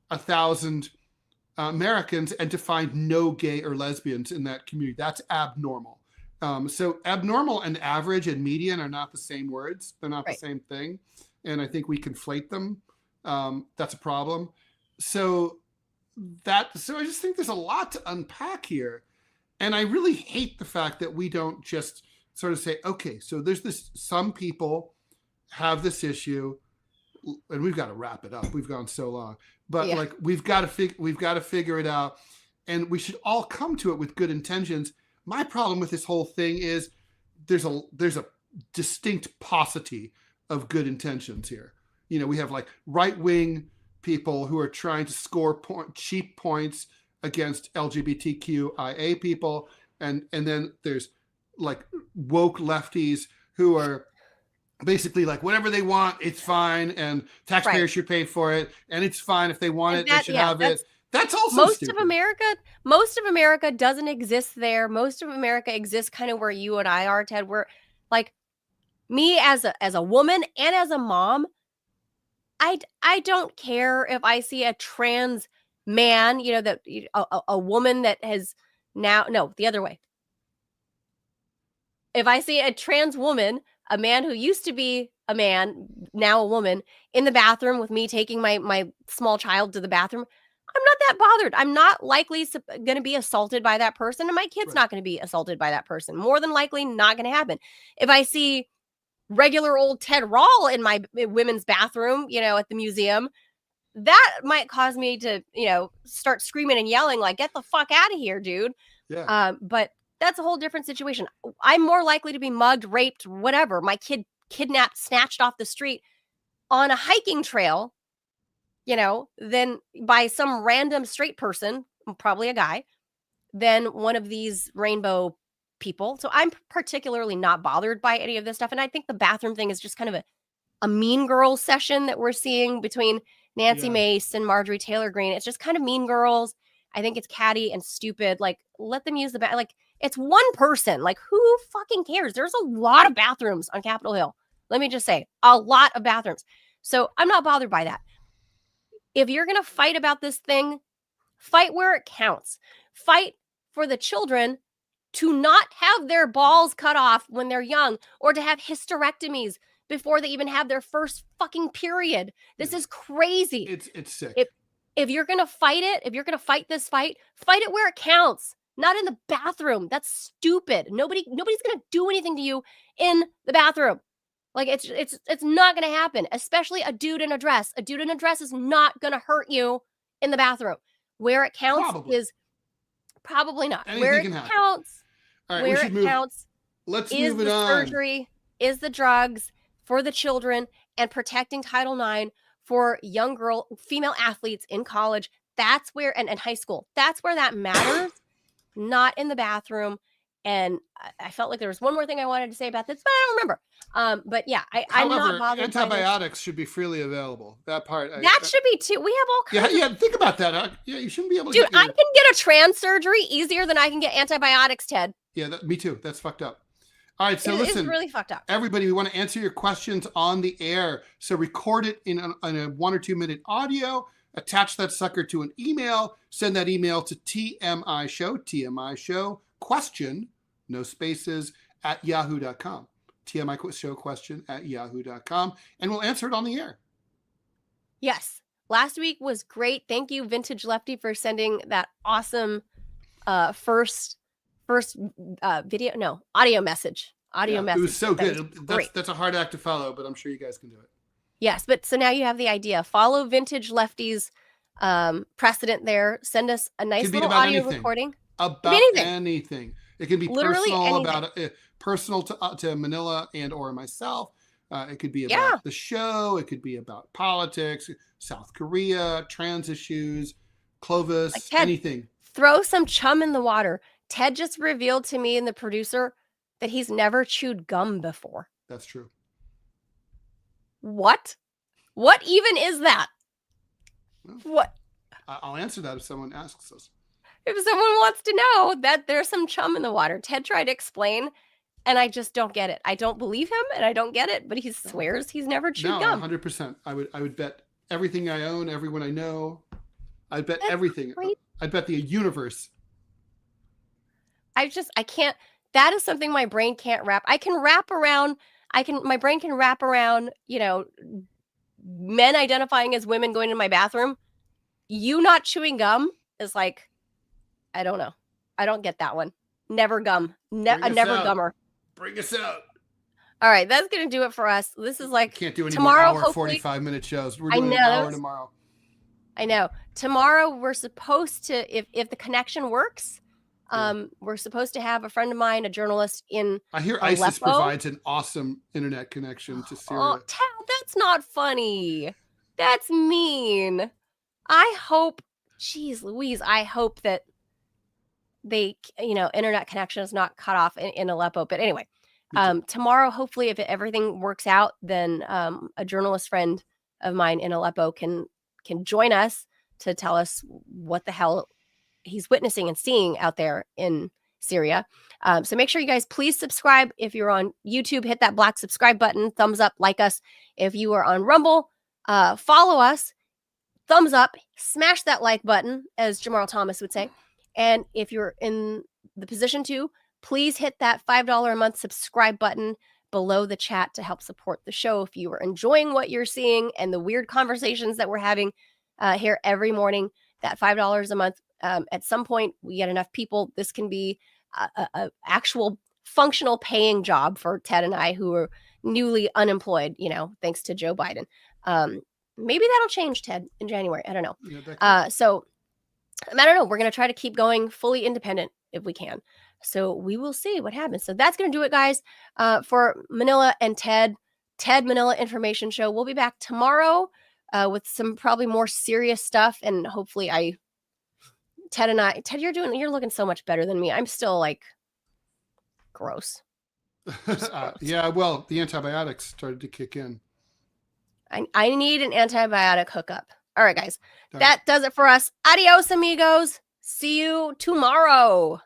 1,000 Americans and to find no gay or lesbians in that community. That's abnormal. So abnormal and average and median are not the same words. They're not the same thing. And I think we conflate them. That's a problem. So I just think there's a lot to unpack here. And I really hate the fact that we don't just sort of say, okay, so there's this, some people have this issue, and we've got to wrap it up. We've gone so long, but Yeah. like we've got to figure it out, and we should all come to it with good intentions. My problem with this whole thing is there's a distinct paucity of good intentions here. You know, we have like right-wing people who are trying to score cheap points against LGBTQIA people, and then there's like woke lefties who are basically like whatever they want, it's fine, and taxpayers Right. should pay for it, and it's fine if they want And it, they that- should yeah, have it. That's also most stupid. of America doesn't exist there. Most of America exists kind of where you and I are, Ted. Where, like, me as a woman and as a mom, I don't care if I see a trans man, you know, that a woman that has now, no, the other way. If I see a trans woman, a man who used to be a man, now a woman, in the bathroom with me taking my small child to the bathroom, I'm not that bothered. I'm not likely going to be assaulted by that person, and my kid's Right. not going to be assaulted by that person. More than likely, not going to happen. If I see regular old Ted Rall in my women's bathroom, you know, at the museum, that might cause me to, you know, start screaming and yelling like, get the fuck out of here, dude. Yeah. But that's a whole different situation. I'm more likely to be mugged, raped, whatever, my kid kidnapped, snatched off the street on a hiking trail, you know, than by some random straight person, probably a guy, than one of these rainbow people. So I'm particularly not bothered by any of this stuff. And I think the bathroom thing is just kind of a mean girls session that we're seeing between Nancy Yeah. Mace and Marjorie Taylor Greene. It's just kind of mean girls. I think it's catty and stupid. Like, let them use the like, it's one person. Like, who fucking cares? There's a lot of bathrooms on Capitol Hill. Let me just say, a lot of bathrooms. So I'm not bothered by that. If you're going to fight about this thing, fight where it counts. Fight for the children to not have their balls cut off when they're young, or to have hysterectomies before they even have their first fucking period. This is crazy. It's sick. If you're going to fight it, if you're going to fight this fight it where it counts, not in the bathroom. That's stupid. Nobody's going to do anything to you in the bathroom. Like, it's not going to happen, especially a dude in a dress. A dude in a dress is not going to hurt you in the bathroom. Where it counts Probably. is probably not. Anything Where can it happen. counts, All right, we where should it move. counts Let's is move it the on. surgery, is the drugs for the children, and protecting Title IX for young female athletes in college. That's where, and high school, that's where that matters, not in the bathroom. And I felt like there was one more thing I wanted to say about this, but I don't remember. But yeah, I'm not However, bothered by this. antibiotics should be freely available. That part. That should be too. We have all Yeah, kinds. yeah. Think about that. Yeah, you shouldn't be able to. Dude, get I your- can get a trans surgery easier than I can get antibiotics, Ted. Yeah, me too. That's fucked up. All right, so It's listen, really fucked up. everybody, we want to answer your questions on the air. So record it in a 1 or 2 minute audio. Attach that sucker to an email. Send that email to TMI Show question, no spaces, at yahoo.com. TMI Show question at yahoo.com. And we'll answer it on the air. Yes. Last week was great. Thank you, Vintage Lefty, for sending that awesome first audio message. Yeah, Message. it was so That good. was great. That's a hard act to follow, but I'm sure you guys can do it. Yes, but so now you have the idea. Follow Vintage Lefty's precedent there. Send us a nice Could be little about audio anything. recording. About anything. anything. It can be Literally personal, anything. about personal to Manila and or myself. It could be about Yeah. the show. It could be about politics, South Korea, trans issues, Clovis, Like, Ted, anything. Throw some chum in the water. Ted just revealed to me and the producer that he's never chewed gum before. That's true. What? What even is that? Well, What? I'll answer that if someone asks us. If someone wants to know that there's some chum in the water. Ted tried to explain, and I just don't get it. I don't believe him, and I don't get it, but he swears he's never chewed No, gum. 100%. I would bet everything I own, everyone I know. I'd bet That's everything. crazy. I'd bet the universe. I can't. That is something my brain can't wrap. My brain can wrap around, men identifying as women going to my bathroom. You not chewing gum is like, I don't know. I don't get that one. Never gum. Bring A us never out. gummer. Bring us out. All right, that's gonna do it for us. This is like Can't do any tomorrow. more hour Hopefully, 45-minute shows. We're I doing know, an that hour was- tomorrow. I know. Tomorrow we're supposed to, if the connection works, we're supposed to have a friend of mine, a journalist in I hear ISIS Aleppo. provides an awesome internet connection to Syria. Oh, Tad, that's not funny. That's mean. I hope, geez Louise, I hope that they, internet connection is not cut off in Aleppo. But anyway, tomorrow, hopefully, if everything works out, then a journalist friend of mine in Aleppo can join us to tell us what the hell he's witnessing and seeing out there in Syria. So make sure you guys please subscribe. If you're on YouTube, hit that black subscribe button, thumbs up, like us. If you are on Rumble, follow us, thumbs up, smash that like button, as Jamal Thomas would say. And if you're in the position to, please hit that $5 a month subscribe button below the chat to help support the show. If you are enjoying what you're seeing and the weird conversations that we're having here every morning, that $5 a month, at some point we get enough people, this can be a actual functional paying job for Ted and I, who are newly unemployed, thanks to Joe Biden. Maybe that'll change, Ted, in January. I don't know. Yeah, So I don't know. We're going to try to keep going fully independent if we can. So we will see what happens. So that's going to do it, guys, for Manila and Ted Manila Information Show. We'll be back tomorrow with some probably more serious stuff. And hopefully Ted, you're looking so much better than me. I'm still like gross. yeah, well, the antibiotics started to kick in. I need an antibiotic hookup. All right, guys. That does it for us. Adios, amigos. See you tomorrow.